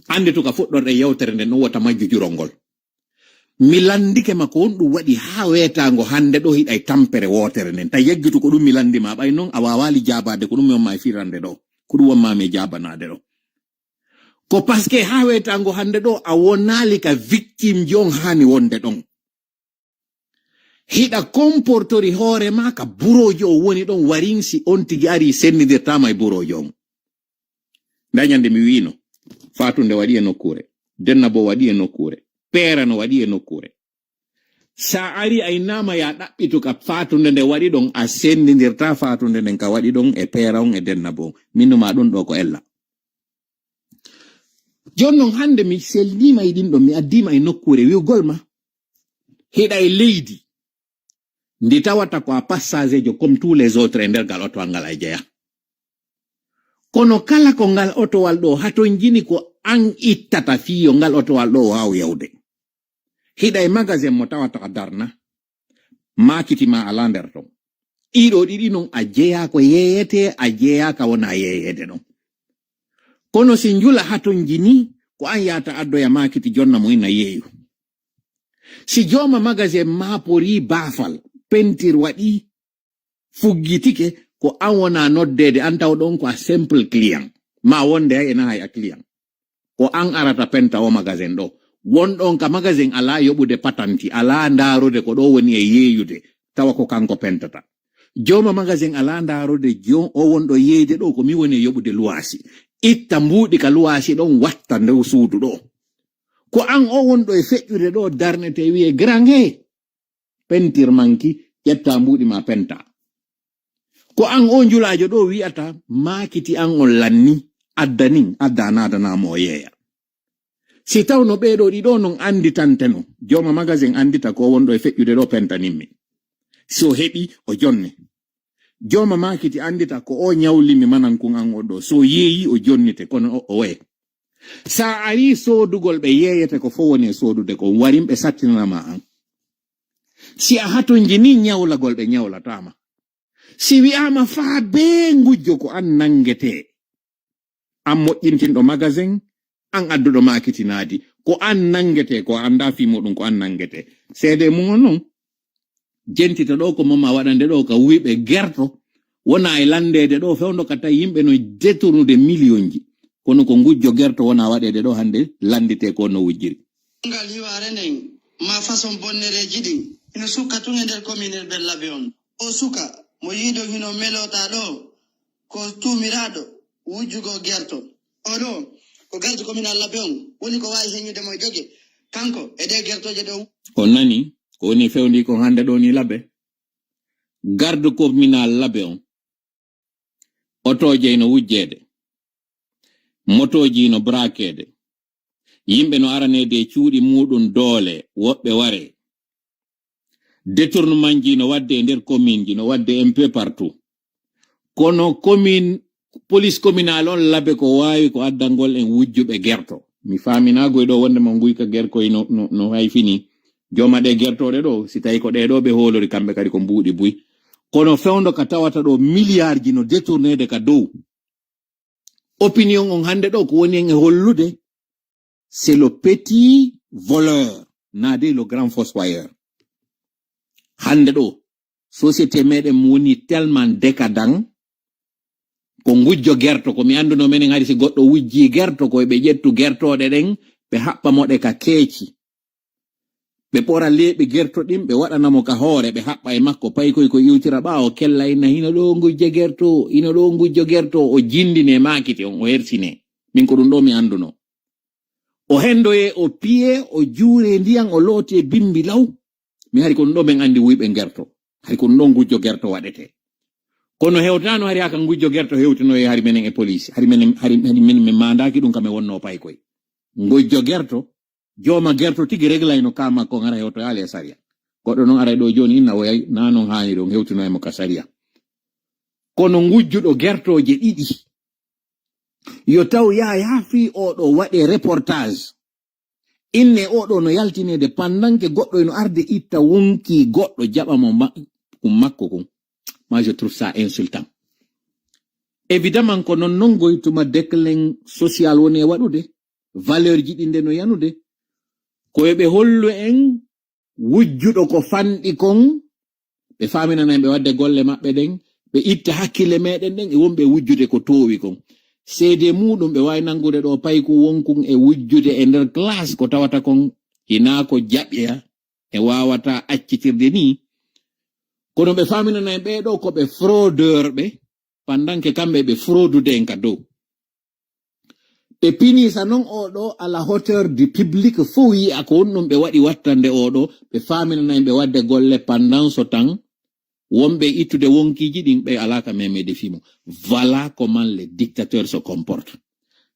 ande to ka fuɗɗorde yewtere nden no wota majjujurol ngol mi landike ma ko on ɗum waɗi ha wetango hande ɗo hiɗa e tampere wotere nden ta yeggitu ko ɗum mi landima ɓay noon a wawali jabade ko ɗum mi wonma e firande ɗo ko ɗum wonmami e jabanade ɗo ko parce que ha wetango hande ɗo a wonali ka victime jon hani wonde ɗon hiɗa comportori hoore ma ka burojo o woni ɗon warin si on tigi ari sennidirtama e burojo on dañande mi wino fatunde waɗi e nokkure denna bo waɗi e nokkure peera no waɗi e nokkure sa ari ay nama ya ɗaɓɓitu ka fatunde nde waɗi ɗon a sendidirta fatunde nden ka waɗi ɗon e peera on e denna bo minnuma ɗum ɗo ko ella jonnon hande mi selnima e ɗin ɗon mi addima e nokkure wi'ugol ma hiɗa e leydi ndi tawata ko a passage jo comme tous les autres e nder gal otowal ngal ay jeya kono kala ko ngal otowal ɗo haton jini ko an ittata fiyo ngal otowal ɗo waw yewde hiɗa e magasin mo tawata ka darna makitima ala nder ton ɗiɗo ɗiɗi non a jeya ko yeyete a jeya ka wona yeyede non kono si njula haton jini ko an yata addoya makiti jonna mo ina yeeyu si joma magasin mapori bafal pentir waɗi fuggitike ko an wona noddede an taw ɗon ko a simple client ma wonde hay ena hay a client ko an arata penta o magasin ɗo wonɗon ka magasin ala yoɓude patanti ala ndarude ko ɗo woni e yeeyude tawa ko kanko pentata joma magasin ala ndarude jon o wonɗo yeyde ɗo ko mi woni e yoɓude luwasi itta mbuɗi ka luwasi ɗon watta ndew suudu ɗo ko an o wonɗo e feƴƴude ɗo darnete wiye grand he pentir manki ƴetta mbuɗi ma penta ko an o njulajo ɗo wi'ata makiti an on lanni addanin addanadana mo yeeya si tawno ɓeɗo ɗiɗo non anditante no joma magasin andita ko wonɗo e feƴƴude ɗo pentaninmi so heɓi o jonne joma makiti andita ko o nyawlimi manankun an o ɗo so yeeyi o jonnite kono o waye sa ari sodugol ɓe yeeyete ko fo woni e sodude ko warimɓe sattinanama an si a haton jini nyawlagol ɓe nyawlatama si wi'ama faa be ngujjo ko an nangete an moƴƴintinɗo magasin an adduɗo makitinadi ko an nangete ko anda fi muɗum ko an nangete seede mum non jentita ɗo ko mama waɗande ɗo ka wiɓe gerto wona e landede ɗo fewndo ka tawi yimɓe no détournude million ji kono ko ngujjo gerto wona waɗede ɗo hande landite ko no wujjiri ngal hiware nden ma façon bonnereji ɗin ino sukka tun e nder commune ɓe labe on o suka mo yiiɗo hino melota ɗo ko tumiraɗo wujjugo gerto oɗo ko garde communal labe on woni ko wawi heñude mo jogue kanko e ɗe gertoje ɗo o nani ko woni fewndi ko hande ɗo ni labe garde communal labe on otoje no wujjede motoji no brakede yimɓe no aranede e cuuɗi muɗum doole woɓɓe ware détournement ji no wadde e nder commune ji no wadde un peu partout kono commune police communal on labe ko wawi ko addangol en wujjuɓe gerto mi faminagoy ɗo wonde mo guyka gerkoy no hay fini joma ɗe gertoɗe ɗo si tawi ko ɗeɗo ɓe holori kamɓe kadi ko mbuuɗi buy kono fewndo ka tawata ɗo milliard ji no détournede ka dow opinion on hande ɗo ko woni en e hollude c'est le petit voleur nade le grand fossoyeur. Hande ɗo société meɗen woni tellement décadent ko ngujjo gerto ko mi anduno menen hari si goɗɗo wujji gerto ko ɓe ƴettu gertoɗe ɗen ɓe haɓɓa moɗe ka keeci ɓe ɓora leeɓe gerto ɗin ɓe waɗanamo ka hoore ɓe haɓɓa e makko pay koy ko iwtira ɓawo kella inna hino ɗo ngujjo gerto ino ɗo ngujjo gerto o jindine makite on o hersine min ko ɗum ɗo mi anduno o hendoye o piye o juure ndiyan o loote bimbi law mi hari ko ɗum ɗo min andi wuyɓe gerto hari ko ɗum ɗo ngujjo gerto waɗete kono hewtano hari haka ngujjo gerto hewtino e hari menen e police hari menen min mandaki ɗum kam e wonno pay koy ngujjo gerto joma gerto tigi reglayno kama ko ngara hewto yaali e saria goɗɗo noon ara ɗo joni inna o yayi na noon hani ɗo hewtino emo ka saria kono ngujjuɗo gertoje ɗiɗi yo taw yaafi oɗo waɗe reportage inne oɗo no yaltinede pandanke goɗɗo eno arde itta wonki goɗɗo jaɓamo makko kon. Moi, je trouve ça insultant. Évidemment, ko non non goytuma déclin social woni e waɗude valeur jiɗinde no yanude ko ɓe hollu en wujjuɗo ko fanɗi kon ɓe faminana ɓe wadde golle maɓɓe ɗen ɓe itta hakkille meɗen ɗen e wonɓe wujjude ko towi kon seede muɗum ɓe wawi nangude ɗo payku wonkun e wujjude e nder classe ko tawata kon hina ko jaɓɓiya e wawata accitirde ni kono ɓe faminana ɓe ɗo ko ɓe fraudeur ɓe pendant que kamɓe ɓe fraudude en ka dow ɓe pinisa non oɗo à la hauteur du public fo yi'a ko wonɗum ɓe waɗi wattande oɗo ɓe faminana ɓe wadde golle pendant ce temps wonɓe ittude wonkiji ɗin ɓe alaka memede fimo. Voilà comment les dictateurs se comportent.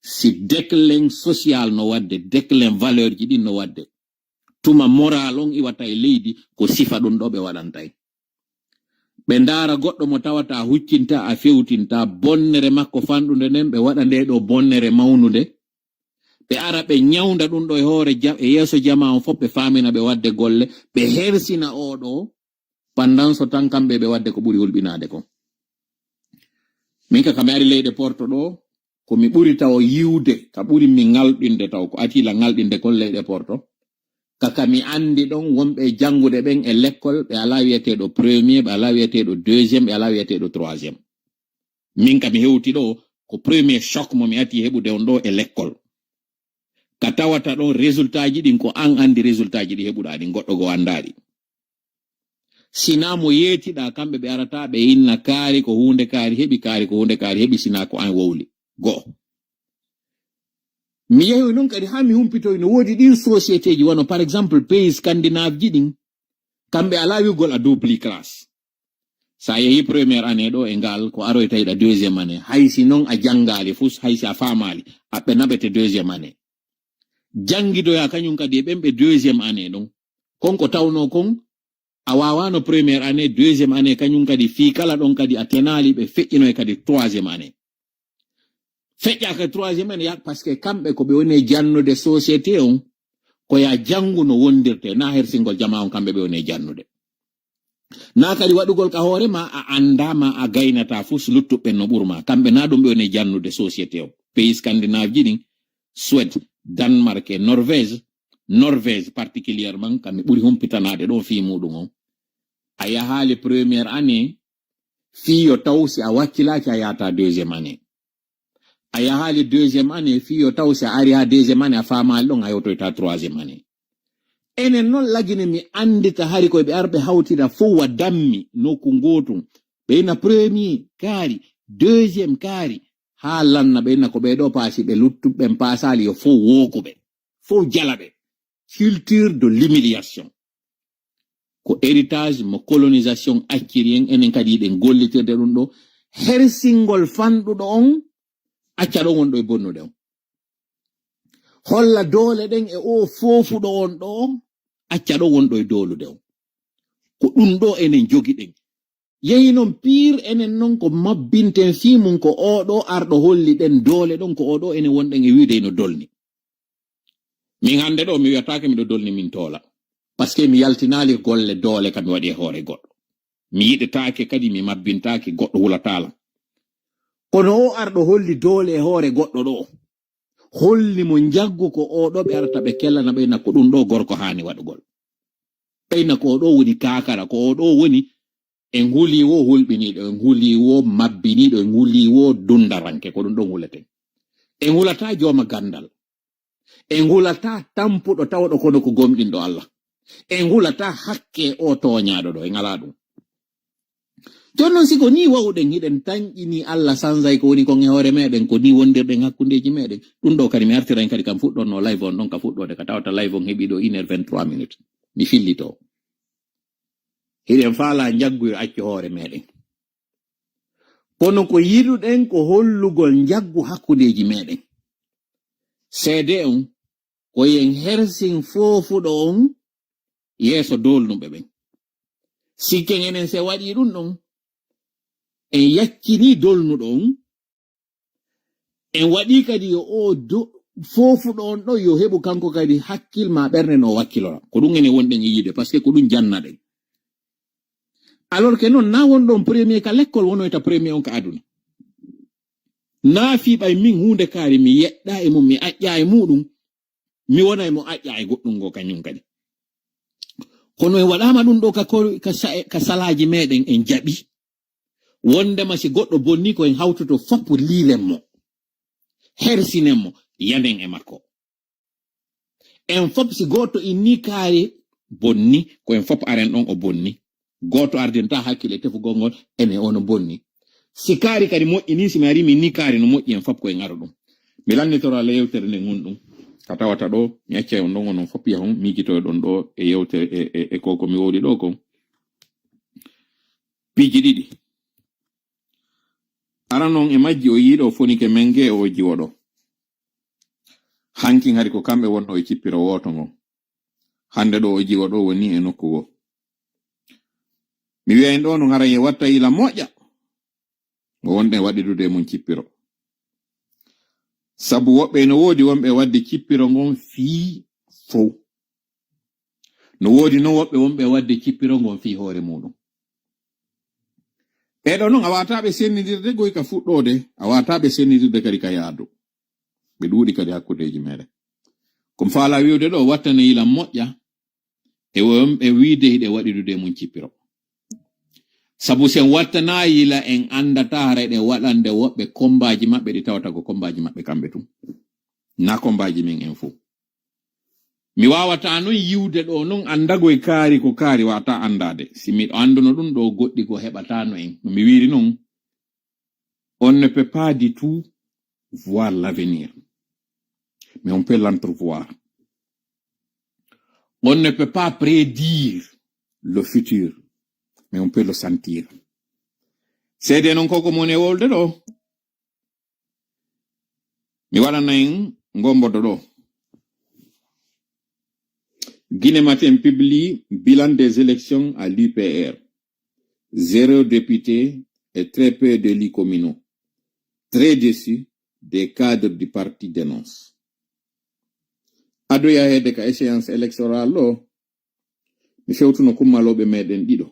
Si déclin social no wadde déclin valeur ji ɗin no wadde tuma moral on iwata e leydi ko sifa ɗum ɗo ɓe waɗantay ɓe ndaara goɗɗo mo tawata a huccinta a fewtinta bonnere makko fanɗude nden ɓe waɗa nde ɗo bonnere mawnude ɓe ara ɓe ñawnda ɗum ɗo e hoore e yeeso jama on fof ɓe famina ɓe wadde golle ɓe hersina oɗo pendant so tan kamɓe ɓe wadde ko ɓuri hulɓinade kon min ka kami ari leyɗe porto ɗo komi ɓuri taw yiwde ka ɓuri mi ngalɗinde taw ko atila ngalɗinde kon leyɗe porto kaka mi andi ɗon wonɓe jangude ɓen e l'école ɓe ala wiyeteɗo premier ɓe ala wiyeteɗo deuxiéme ɓe ala wiyeteɗo troisiéme min kam mi hewti ɗo ko premier choc mo mi ati heɓude on ɗo e l'école ka tawata ɗon résultat ji ɗin ko an andi résultat ji ɗi heɓuɗa ɗin goɗɗo go andaɗi sina mo yetiɗa kamɓe ɓe arata ɓe inna kaari ko hunde kaari heɓi sina ko an wowli go'o mi yehi non kadi ha mi humpitoy no wodi ɗin société ji wano par exemple pays scandinave ji ɗin kamɓe ala wigol a dupli classe sa yehi première année ɗo e ngal ko aroytayɗa deuxiéme année haysi noon a jangali fus haysi a famali aɓɓe naɓete deuxiéme année jangidoya kañum kadi e ɓen ɓe deuxiéme année ɗon konko tawno kon a wawano première année deuxiéme année kañum kadi fi kala ɗon kadi a tenali ɓe feƴƴino e kadi troisiéme année feƴƴaka troisiéme année yak parce que kamɓe ko ɓe woni jannude société on ko ya jangu no wondirte na hersingol jama on kamɓe ɓe woni jannude na kadi waɗugol ka hoore ma a andama a gaynata fus luttuɓe no ɓurma kamɓe na ɗum ɓe woni jannude société o pays scandinave ji ɗin Suède Danemark e Norvège particulièrement kamɓe ɓuri humpitanade ɗo fi muɗum on a yahali première année fiyo taw si a wakkilaki a yahata deuxiéme année a yahali deuxiéme année fiyo taw si a ari ha deuxiéme année a famali ɗon a yewtoyta troisiéme année enen noon lagine mi andita hari koye ɓe arɓe hawtida fo wa dammi nokku ngotum ɓeyna premier kaari deuxiéme kaari ha lanna ɓeyna ko ɓeɗo paasi ɓe luttuɓen pasali yo fo wokuɓe fo jalaɓe culture de l'humiliation ko héritage mo colonisation acciri en enen kadi yiɗen gollitirde ɗum ɗo hersingol fanɗuɗo on acca ɗon wonɗo e bonnude on holla doole ɗen e o fofuɗo on ɗo acca ɗon wonɗo e dolude on ko ɗum ɗo enen jogi ɗen yehi noon pire enen noon ko mabbinten fimum ko oɗo arɗo holli ɗen doole ɗon ko oɗo enen wonɗen e wiide no dolni min hande ɗo mi wiyatake miɗo dolni min Tolah par ce que mi yaltinali golle doole kam mi waɗi e hoore goɗɗo mi yiɗetake kadi mi mabbintake goɗɗo hulatala kono o arɗo holli dole e hoore goɗɗo ɗo holli mo jaggu ko o ɗo ɓe arata ɓe kellana ɓeyna ko ɗum ɗo gorko hani waɗugol ɓeyna ko o ɗo woni kakara ko o ɗo woni en huliwo hulɓiniɗo en huliwo mabbiniɗo en huliwo dundaranke ko ɗum ɗon hulete en hulata jooma gandal en hulata tampuɗo tawɗo kono ko gomɗinɗo Allah en hulata hakke o toñaɗo ɗo en ala ɗum jon noon siko ni wawɗen hiɗen tañƴini Allah sansay ko woni kon e hoore meɗen ko ni wondirɗen hakkundeji meɗen ɗum ɗo kadi mi artiran kadi kam fuɗɗonno live on ɗon ka fuɗɗode ka tawata live on heeɓi ɗo 1h23 minutes mi fillito hiɗen faala jaggu e accu hoore meɗen kono ko yiɗuɗen ko hollugol jaggu hakkundeji meɗen seede on ko yen hersin fofuɗo on yeeso dolnuɓe ɓen sikken enen se waɗi ɗum ɗon en yaccini dolnuɗo on en waɗi kadi yo o fofuɗo on ɗo yo heɓu kanko kadi hakkil ma ɓernde no wakkilora ko ɗum ene wonɗen e yiide par ce que ko ɗum jannaɗen alors que noon na wonɗon premier ka l'école wonoyta premier on ka aduna na fiɓay min hunde kaari mi yeɗɗa e mum mi aƴƴa e muɗum mi wona e mo aƴƴa e goɗɗum go kañum kadi kono en waɗama ɗum ɗo ka salaji meɗen en jaɓi wondema si goɗɗo bonni ko en hawtoto foppo liilen mo hersinen mo yanen e makko en fop si goto inni kaari bonni ko en fop aren ɗon o bonni goto ardenta hakkille tefugol ngol ene ono bonni si kaari kadi moƴƴini si mi ari min ni kaari no moƴƴi en fop ko en aro ɗum mi lannitoro Allah yewtere nde gon ɗum ka tawata ɗo mi acca on ɗon onon fop yahon miijitoyo ɗon ɗo e yewtere e koko mi wowli ɗo ko piiji ɗiɗi ara noon e majji o yiiɗo fonike menge o jiwoɗo hanki hari ko kamɓe wonno e cippiro woto ngo hande ɗo o jiwo ɗo woni e nokku go mi wiya en ɗo no ngara e watta ila moƴƴa o wonɗe waɗidude mum cippiro sabu woɓɓe no woodi wonɓe wadde cippiro ngon fii fow no woodi non woɓɓe wonɓe wadde cippiro ngon fii hoore muɗum ɓeɗo noon a wataɓe sennidirde goy ka fuɗɗode a wataɓe sennidirde kadi ka yaadu ɓe ɗuuɗi kadi hakkudeji meɗen komi faala wiwde ɗo wattane yila moƴƴa e wonɓe wiide hiɗe waɗidude mum cippiro sabu sen wattana yila en andata hareɗe waɗande woɓɓe kombaji maɓɓe ɗi tawata ko kombaji maɓɓe kamɓe tum na kombaji men en fo mi wawata non yiwde ɗo non andago e kaari ko kaari wata andade si miɗo anduno ɗum ɗo goɗɗi ko heɓatano en no mi wiri non on ne peut pas du tout voir l'avenir mais on peut l'entrevoir on ne peut pas prédire le futur mais on peut le sentir seede non koko mon e wolde ɗo mi waɗana en gombodo ɗo Guinée Matin publie bilan des élections à l'UPR. 0 députés et très peu d'élus communaux. Très déçus, des cadres du parti dénoncent. Adoya hede ka échéance électorale lo, mi fewtuno kummaloɓe meɗen ɗiɗo,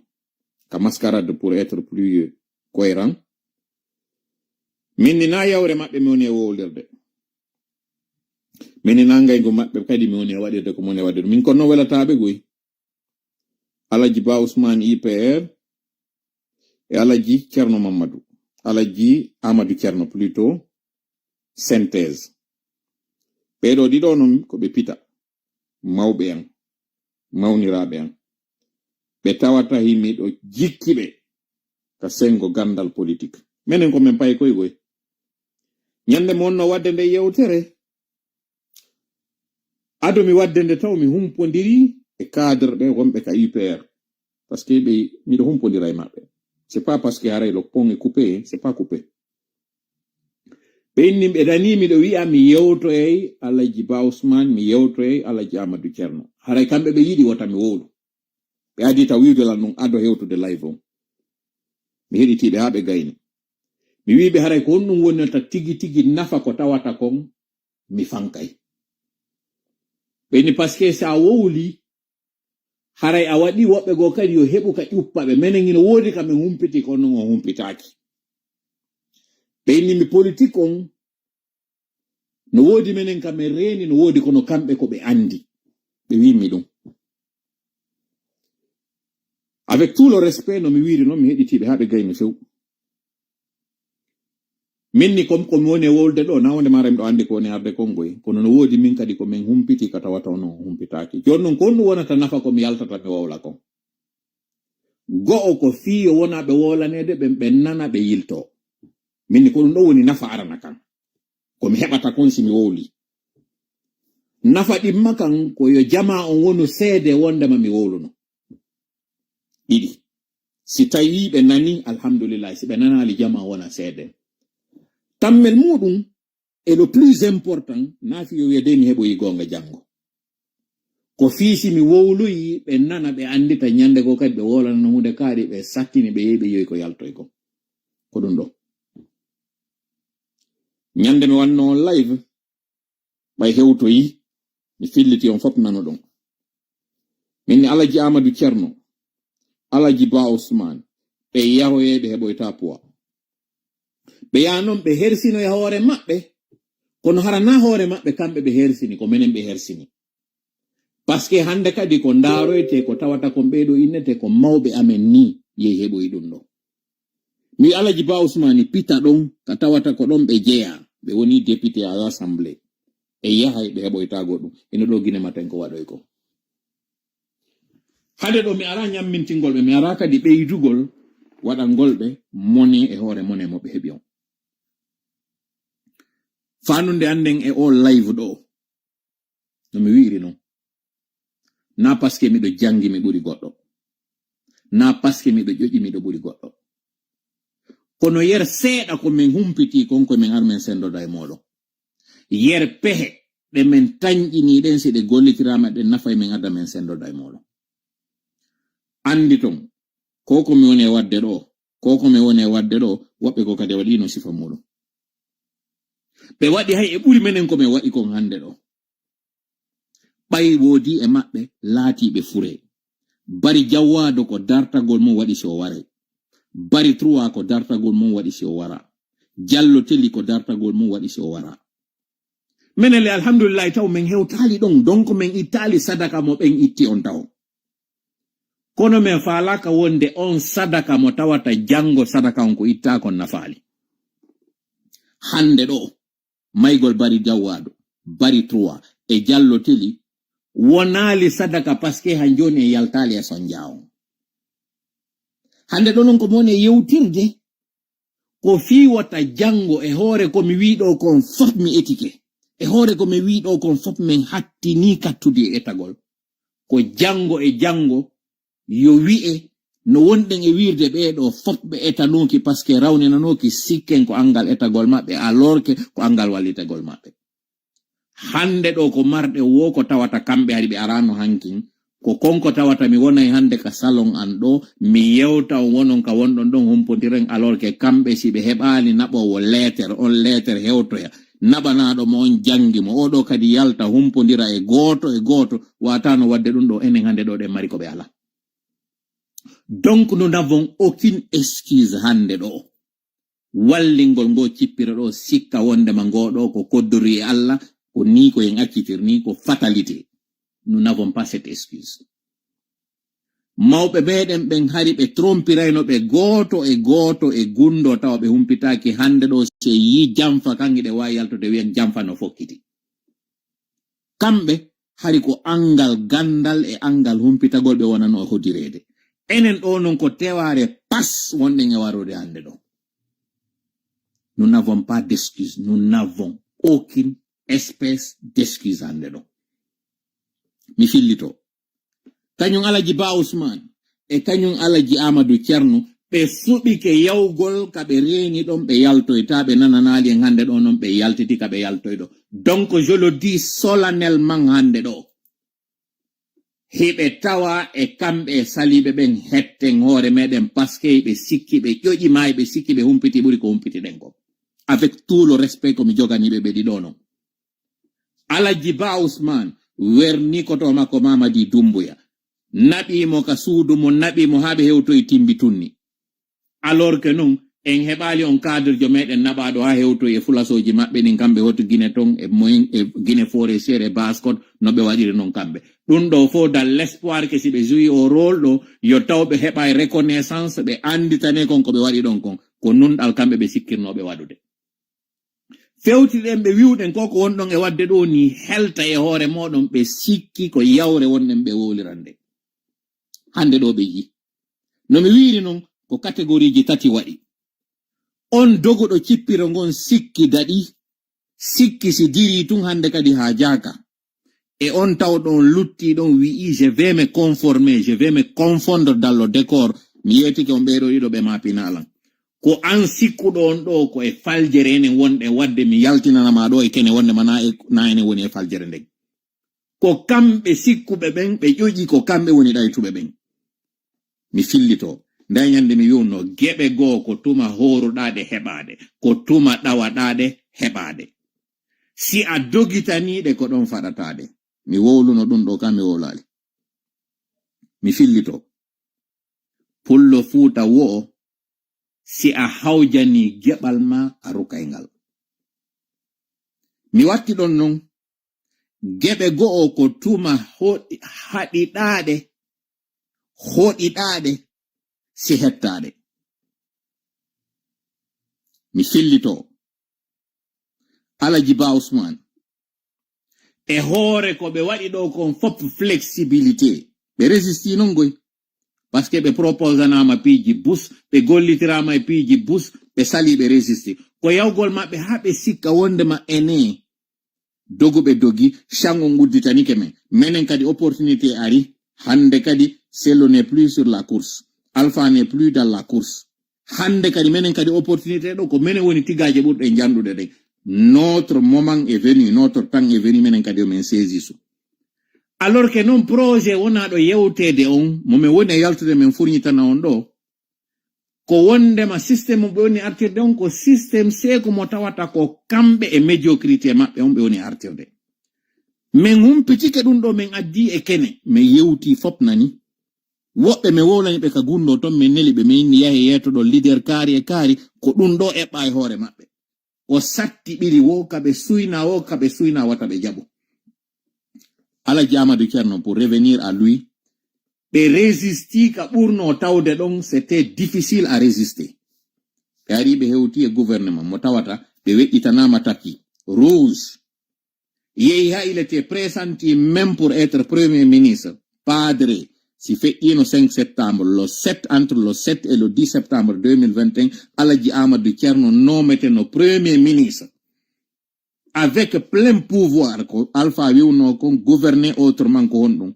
ka mascarade pour être plus cohérent. Min ni na yawre maɓɓe mi woni e wowlirde. Min ni na ngaygo maɓɓe kadi mi woni e waɗirde ko moni e waɗirde. Min kono welataɓe goy. Alaji Ba Ousmane IPR e Alaji Thierno Mamadou. Alaji Amadou Thierno plutôt synthèse. Ɓeɗo ɗiɗo non ko ɓe pita. Mawɓe en. Mawniraɓe en. Ɓe tawata himmiɗo jikkiɓe ka sengo gandal politique. Menen ko men pay koy goy. Nyande mon no wadde nde yewtere. Ado mi wadde nde taw mi humpodiri e cadre ɓe wonɓe ka UPR. Parce que ɓe miɗo humpodira e maɓɓe. C'est pas parce que haray le pont est coupé, c'est pas coupé. Ɓe inni ɓe dani miɗo wi'a mi yewto e Alaji Ba Ousmane, mi yewto e Alaji Amadou Thierno. Haray kamɓe ɓe yiɗi wota mi wowlu. Ɓe adi taw wiwde lan non ado hewtude live on. Mi heɗitiɓe ha ɓe gayni. Mi wiɓe haray ko on ɗum wonnata tigi tigi nafa ko tawata kon mi fankay. Ɓeni parce que sa wowli haray a waɗi woɓɓe go kadi yo heɓu ka ƴuppaɓe menen ina woodi ka min humpiti kono non o humpitaki. Ɓe mi politique on no wodi menen kam e reni no wodi kono kamɓe ko ɓe andi ɓe wimi ɗum. Avec tout le respect no mi wiri noon mi heɗitiɓe ha ɓe gaymi few. Minni comme komi woni e wolde ɗo na wonde mara mi ɗo andi ko woni arde kongoye kono no wodi min kadi ko min humpiti ka tawata no humpitaki. Joni noon ko ɗum wonata nafa ko mi yaltata mi wowla kon. Go'o ko fiyo wona ɓe wolanede ɓe nana ɓe yilto. Minni ko ɗum ɗo woni nafa arana kan. Ko mi heɓata kon si mi wowli. Nafa ɗimma kan ko yo jama on wonu seede wondema mi wowluno. Ɗiɗi. Si tawi ɓe nani alhamdulillah, si ɓe nanali jama wona seede. Tammel muɗum e le plus important nafi yo wiyede mi heɓoyi gonga jango. Ko fiisi mi wowluyi ɓe nana ɓe andita nyande go kadi ɓe wolana hunde kaari ɓe sattini ɓe yeɓe yoyi ko yaltoy ko. Ko ɗum ɗo. Nyande mi wanno on live ɓay hewtoyi mi filliti on fop nano ɗon. Minni Alaji Amadou Thierno, Alaji Bah Ousmane, ɓe yahoye ɓe heɓoyta poids. Ɓe yanon ɓe hersino e hoore maɓɓe, kono harana hoore maɓɓe kamɓe ɓe hersini ko menen ɓe hersini. Paske hande kadi ko ndaroyte ko tawata ko ɓeɗo innete ko mawɓe amen ni yehi heɓoyi ɗum ɗo. Mi Alaji Bah Ousmane pita ɗon ka tawata ko ɗon ɓe jeya ɓe woni député à l'assemblée e yahay ɓe heɓoyta goɗɗum ino ɗo guine maten ko waɗoy ko. Hade ɗo mi ara nyammintingol ɓe mi ara kadi ɓeydugol waɗangol ɓe moni e hoore mone mo ɓe heɓi on. Fanunde anden e all live ɗo no mi wiri non. Na paske miɗo jangi mi ɓuri goɗɗo. Na paske miɗo ƴoƴi miɗo ɓuri goɗɗo. Kono yer seeɗa ko min humpiti konko min armen sendoda e moɗon. Yer pehe ɗe min tañƴini ɗen si ɗe gollitirama ɗe nafa min adda men sendoda e moɗon. Andi ton ko mi woni e wadde ɗo ko mi woni e wadde ɗo woɓɓe ko kadi waɗino sifa muɗum. Ɓe waɗi hay e ɓuri menen ko min waɗi kon hande ɗo. Ɓay woodi e maɓɓe laatiɓe fure. Bari jawwaado ko dartagol mum waɗi si o ware. Bari truwa ko dartagol mum waɗi si o wara. Jallo teli ko dartagol mum waɗi si o wara. Menele alhamdulillah taw min hewtali ɗon donc min ittali sadaka mo ɓen itti on taw. Kono min falaka wonde on sadaka mo tawata jango sadaka on ko itta kon nafaali. Hande ɗo maygol bari jawwaado, bari truwa e jallo teli wonali sadaka paske han joni e yaltali e son jawo. Hande ɗo non ko mone yewtirde ko fiwata jango e hoore ko mi wiɗo kon fop mi etike. E hoore ko mi wiɗo kon fop min hattini kattude e etagol. Ko jango e jango yo wi'e no wonɗen e wirde ɓeɗo fop ɓe etanoki paske rawninanoki sikken ko angal etagol maɓɓe alors que ko angal wallitagol maɓɓe. Hande ɗo ko marɗe wo ko tawata kamɓe hari ɓe arano hankin ko konko tawata mi wonay hande ka salon an ɗo mi yewta on wonon ka wonɗon ɗon humpodiren alors que kamɓe si ɓe heɓani naɓowo letter on letter hewtoya naɓanaɗo mo on jangi mo oɗo kadi yalta humpodira e goto watano wadde ɗum ɗo enen hande ɗo ɗen mari ko ɓe ala. Donc nous n'avons aucune excuse hande ɗo. Wallingol ngo cippira ɗo sikka wondema ngoɗo ko koddori e Allah ko ni ko en accitir ni ko fatalité. Nous n'avons pas cette excuse. Mawɓe meɗen ɓen hari ɓe trompirayno ɓe goto e gundo tawa ɓe humpitaki hande ɗo se yi jamfa kangi ɗe wawi yaltode wiyen jamfa no fokkiti. Kamɓe hari ko angal gandal e angal humpitagol ɓe wonano e hodirede. Enen ɗo non ko teware pas wonɗen e warode hande ɗo. Nous n'avons pas d'excuse. Nous n'avons aucune espèce d'excuse hande ɗo. Mi fillito. Kañum Alaji Bah Ousmane e kañum Alaji Amadou Thierno ɓe suɓike yawgol ka ɓe reeni ɗon ɓe yaltoyta ɓe nananali en hande ɗo non ɓe yaltiti ka ɓe yaltoyɗo. Donc je le dis solennellement hande ɗo. Hiɓe tawa e kamɓe e saliɓe ɓen hetten hoore meɗen paske ɓe sikki ɓe ƴoƴi ma ɓe sikki ɓe humpiti ɓuri ko humpiti ɗen ko. Avec tout le respect ko mi joganiɓe ɓe ɗiɗo non. Alaji Bah Ousmane werni koto makko Mamadi Doumbouya naɓimo ka suudu mo naɓimo ha ɓe hewtoyi timbi tunni alors que non en heɓali on cadre jo meɗen naɓaɗo ha hewto e fulasoji maɓɓe ɗin kamɓe hoto guine ton e moyen e guine forestiére e baskot no ɓe waɗiri non kamɓe ɗum ɗo fo dans l'espoir que si ɓe joui o rôle ɗo yo tawɓe heɓa reconnaissance ɓe anditane kon ko ɓe waɗi ɗon kon ko nunɗal kamɓe ɓe sikkirnoɓe waɗude fewtiɗen ɓe wiwɗen koko wonɗon e wadde ɗo ni helta e hoore moɗon ɓe sikki ko yawre wonɗen ɓe wowlirande hande ɗo ɓe yi no mi wiri non ko catégorie ji tati waɗi on dogoɗo cippiro ngon sikki daɗi sikki si diri tun hande kadi ha jaka et on tawɗon lutti ɗon wi'i je vais me conformer je vais me confondre dans le décor mi yetike on ɓeɗo ɗiɗo ɓe mapinalan ko an sikkuɗo on ɗo ko e faljere enen wonɗe wadde mi yaltinanama ɗo e kene wonde mana na enen woni e faljere nden ko kamɓe sikkuɓe ɓen ɓe ƴoƴi ko kamɓe woni ɗaytuɓe ɓen mi fillito nda ñande mi wiwno geɓe goo ko tuma horuɗaɗe heɓade ko tuma ɗawaɗaɗe heɓade si a dogitaniɗe ko ɗon faɗataɗe mi wowluno ɗum ɗo kam mi wowlali mi fillito pullo fuuta wo'o si a hawjani geɓal ma a rukaygal mi watti ɗon non geɓe go'o ko tuma hoɗiɗaɗe si hettaɗe mi fillito Alaji Bah Ousmane e hoore ko ɓe waɗi ɗo kon fop flexibilité ɓe résisti non goy parce que ɓe proposanama piiji bus ɓe gollitirama e piiji bus ɓe sali ɓe résisti ko yawgol maɓɓe ha ɓe sikka wondema ene doguɓe dogi chango ngudditanike men menen kadi opportunité ari hande kadi Selo n'est plus sur la course Alpha n'est plus dans la course hande kadi menen kadi opportunité ɗo ko menen woni tigaje ɓurɗe jandude ɗen notre moment est venu notre temps est venu menen kadi o men saisisu alors que non projet wona ɗo yewtede on momin woni e yaltude men fournitana on ɗo ko wondema systéme ɓe woni artirde on ko systéme seeko mo tawata ko kamɓe e médiocrité maɓɓe on ɓe woni artirde min humpitike ɗum ɗo min addi e kene min yewti fop nani woɓɓe mi wowlani ɓe ka gunɗo ton min neli ɓe min yahi yetoɗo leader kaari e kaari ko ɗum ɗo eɓɓa e hoore maɓɓe o satti ɓiri wo kaɓe suyna wata ɓe jaɓo Alaji Amadou Thierno pour revenir à lui ɓe résisti ka ɓurno tawde ɗon c'était difficile à résister ɓe ari ɓe hewti e gouvernement mo tawata ɓe weƴƴitanama tapis rouge yehi ha il était pressenti même pour être premier ministre padre si feƴƴino 5 septembre le 7 entre le 7 et le 10 septembre 2021 Alaji Amadou Thierno nometeno premier ministre avec plein pouvoir ko Alpha wiwno kon gouverner autrement ko honɗum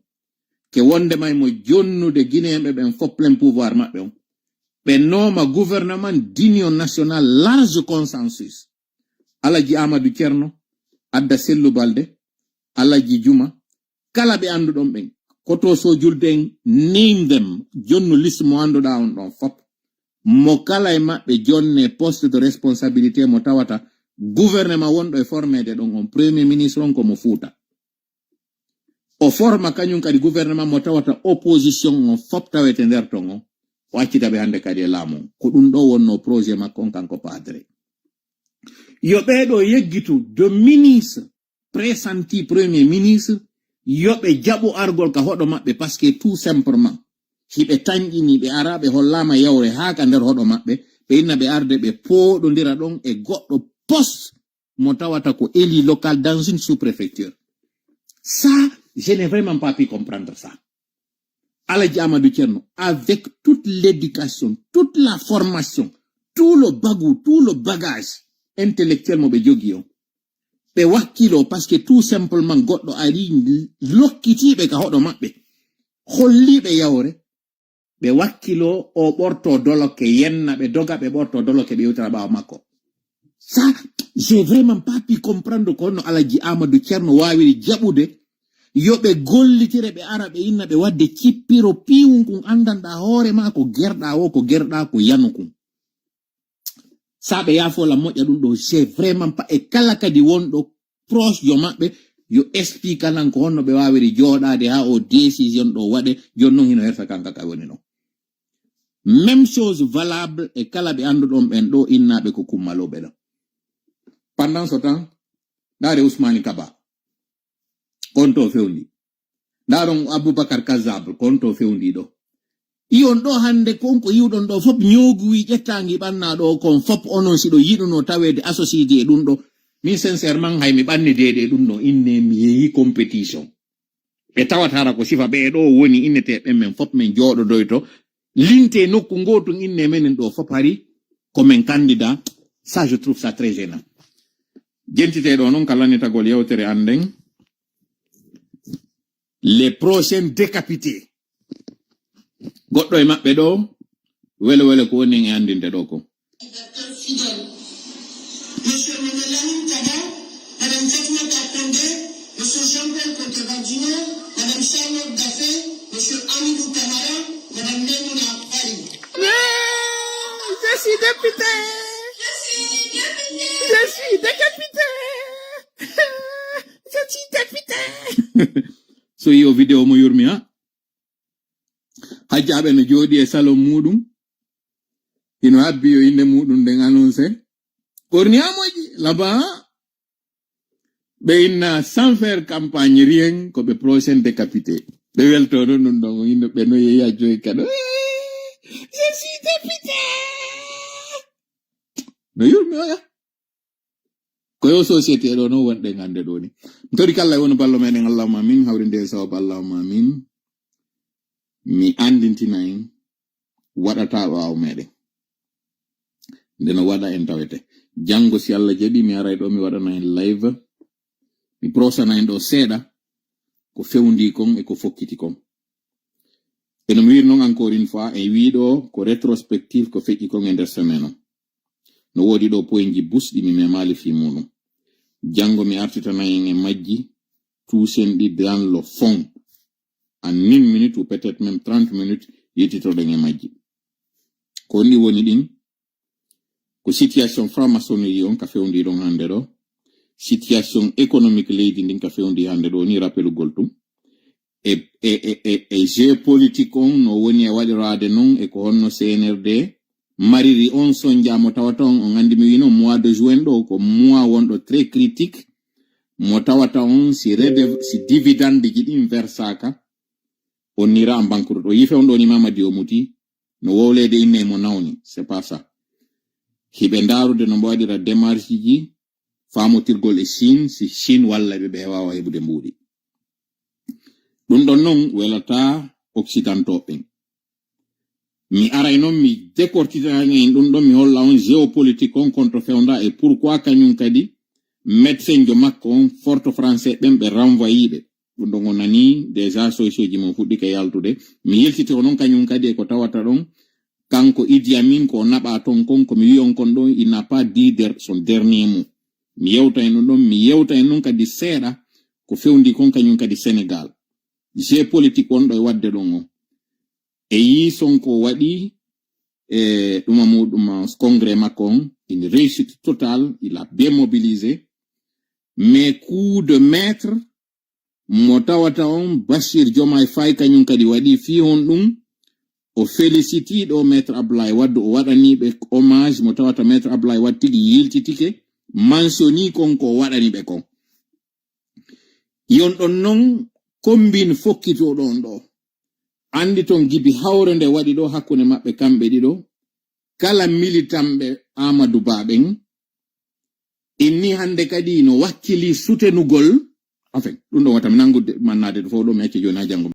ke wondema mo jonnude guinéɓe ɓen fof plein pouvoir maɓɓe on ɓe nooma gouvernement d'union nationale large consensus Alaji Amadou Thierno adda Sellu Balde Alaji Juma kala ɓe anduɗon ɓen koto so julden name them jonnu liste mo anduɗa on ɗon fop mo kala e maɓɓe jonne poste de responsabilité mo tawata gouvernement wonɗo e formede ɗon on premier ministre on komo Fuuta o forma kañum kadi gouvernement mo tawata opposition on fop tawete nder ton on o accitaɓe hande kadi e laamu ko ɗum ɗo wonno projet makko on kanko padre yo ɓeɗo yeggitu de ministre pressenti premier ministre yoɓe jaɓu argol ka hoɗo maɓɓe par ce que tout simplement hiɓe tañƴini ɓe ara ɓe hollama yawre haa ka nder hoɗo maɓɓe ɓe inna ɓe arde ɓe pooɗodira ɗon e goɗɗo poste mo tawata ko élu local dans une sous-préfecture ça je n'ai vraiment pas pu comprendre ça Alaji Amadou Thierno avec toute l'éducation toute la formation tout le bagou tout le bagage intellectuel mo ɓe jogi on ɓe wakkilo par ce que tout simplement goɗɗo ari lokkitiɓe ka hoɗo maɓɓe holliɓe yawre ɓe wakkilo o ɓorto doloke yenna ɓe doga ɓe ɓorto doloke ɓe yewtira ɓawa makko ça j'ai vraiment pas pu comprendre ko honno Alaji Amadou Thierno wawiri jaɓude yoɓe gollitire ɓe ara ɓe inna ɓe wadde cippiro piwum kum andanɗa hoore ma ko gerɗa o ko gerɗa ko yanu kum ça ɓe yafola moƴƴa ɗum ɗo j'ai vraiment pas e kala kadi wonɗo proche yo maɓɓe yo explique nan ko honno ɓe wawiri joɗade ha o décision ɗo waɗe jon noon hino herta kanka ka woni non Même chose valable et kala be andudom ben do innabe ko kumalobe do. Pendant ce temps, dare Ousmane Kaba konto fewndi. Daron Abubakar Kazab konto fewndi do. Iyon do hande konko yiwdon do fop nyogu wi jettangi banna do kon fop onon sido yiduno tawede associé dum do. Mi sincèrement hay mi banni dede dum no inne mi yeyi compétition. E tawatara ko sifa be do woni innete be men fop men jodo doyto linte nokku ngoto inne menen do fop hari comme un candidat. Ça je trouve ça très gênant. Gentite do non kala ni tagol yewtere anden les prochains décapités. Goddo e mabbe do wele ko woni e andinde do ko. Monsieur Lamine Tada, Madame Fatima Takonde, Monsieur Jean-Paul Contevadino, Madame Charlotte Daffé, Monsieur Amidou Kamara, Madame Lemouna Ali. Je suis député. Je suis décapité. Je suis député. So yo vidéo mo yurmi ha. Hajjabe no jodi e salon mudum. Ino abbi yo inde mudum den annoncer. Korniamoji là-bas, ben sans faire campagne rien comme prochain décapité. De welto non non ino beno ya joy kado. Je suis député. No yurmi ya. Ko yo société do no wonde ngande do ni. Tori kala won ballo menen Allahumma amin hawrinde sawab Allahumma amin. Mi andintinain wadata waaw mede. Ndeno wada en tawete. Jango si Allah jadi mi aray do mi wadana en live. Mi prosana en do seda ko fewndi kon e ko fokkiti kon. E no mi wir non encore une fois e wido ko rétrospective ko feƴƴi kon e nder semaine. No wodi do poinji busdi mi memali fi munum. Jango mi artitana en e majji tusendi dans le fond en 1 minute ou peut-être même 30 minutes yetito den e majji. Ko ni woni din ko situation franc-maçonnerie on ka fewndi don hande do, situation économique leydi din ka fewndi hande do ni rappelu goltum e géopolitique on no woni e wadirade non e ko honno CNRD mariri on son jamo tawata on andi mi wino mois de juin do ko mois wondo très critique mo tawata on si dividende ji din versaka on ira en banqueroute o yife on do ni Mamadi o muti no wowlede inne mo nawni c'est pas ça. Hibe ndarude no mbawadira démarche ji famotirgol e Chine si Chine walla be wawa hebude mbuudi dum don non welata occidentoɓe mi aray non mi décortita en dum don mi holla on géopolitique on contre fewnda et pourquoi kanyum kadi médecin jo makko on forte français ɓen ɓe renvoyiɓe dum don nani déjà socioji mo fuɗɗi ke yaltude mi yeltiti onon kanyum kadi e ko tawata ɗon kanko Idi Amin ko naba ton kon ko mi wi on kon don il n'a pas dit son dernier mot. Mi yewta en don mi yewta en non kadi seeda ko fewndi kon kanyum kadi Sénégal. Géopolitique on do e wadde don o. E yi Sonko wadi dum congrès makon une réussite totale, il a bien mobilisé. Mais coup de maître mo tawata on Bashir Diomaye Faye kanyum kadi wadi fi on dum o félicite do maître Ablaye Wade o wadani be hommage mo tawata maître Ablaye Wade tigi yiltitike mensioni konko wadani be kon yon don non kombin fokkito don do andi ton gibi hawrende wadi do hakkunde mabbe kambe dido kala militambe Amadou Ba ben inni hande kadi no wakkili sutenugol enfin dum do wata nangude manade fo do me acci jona jango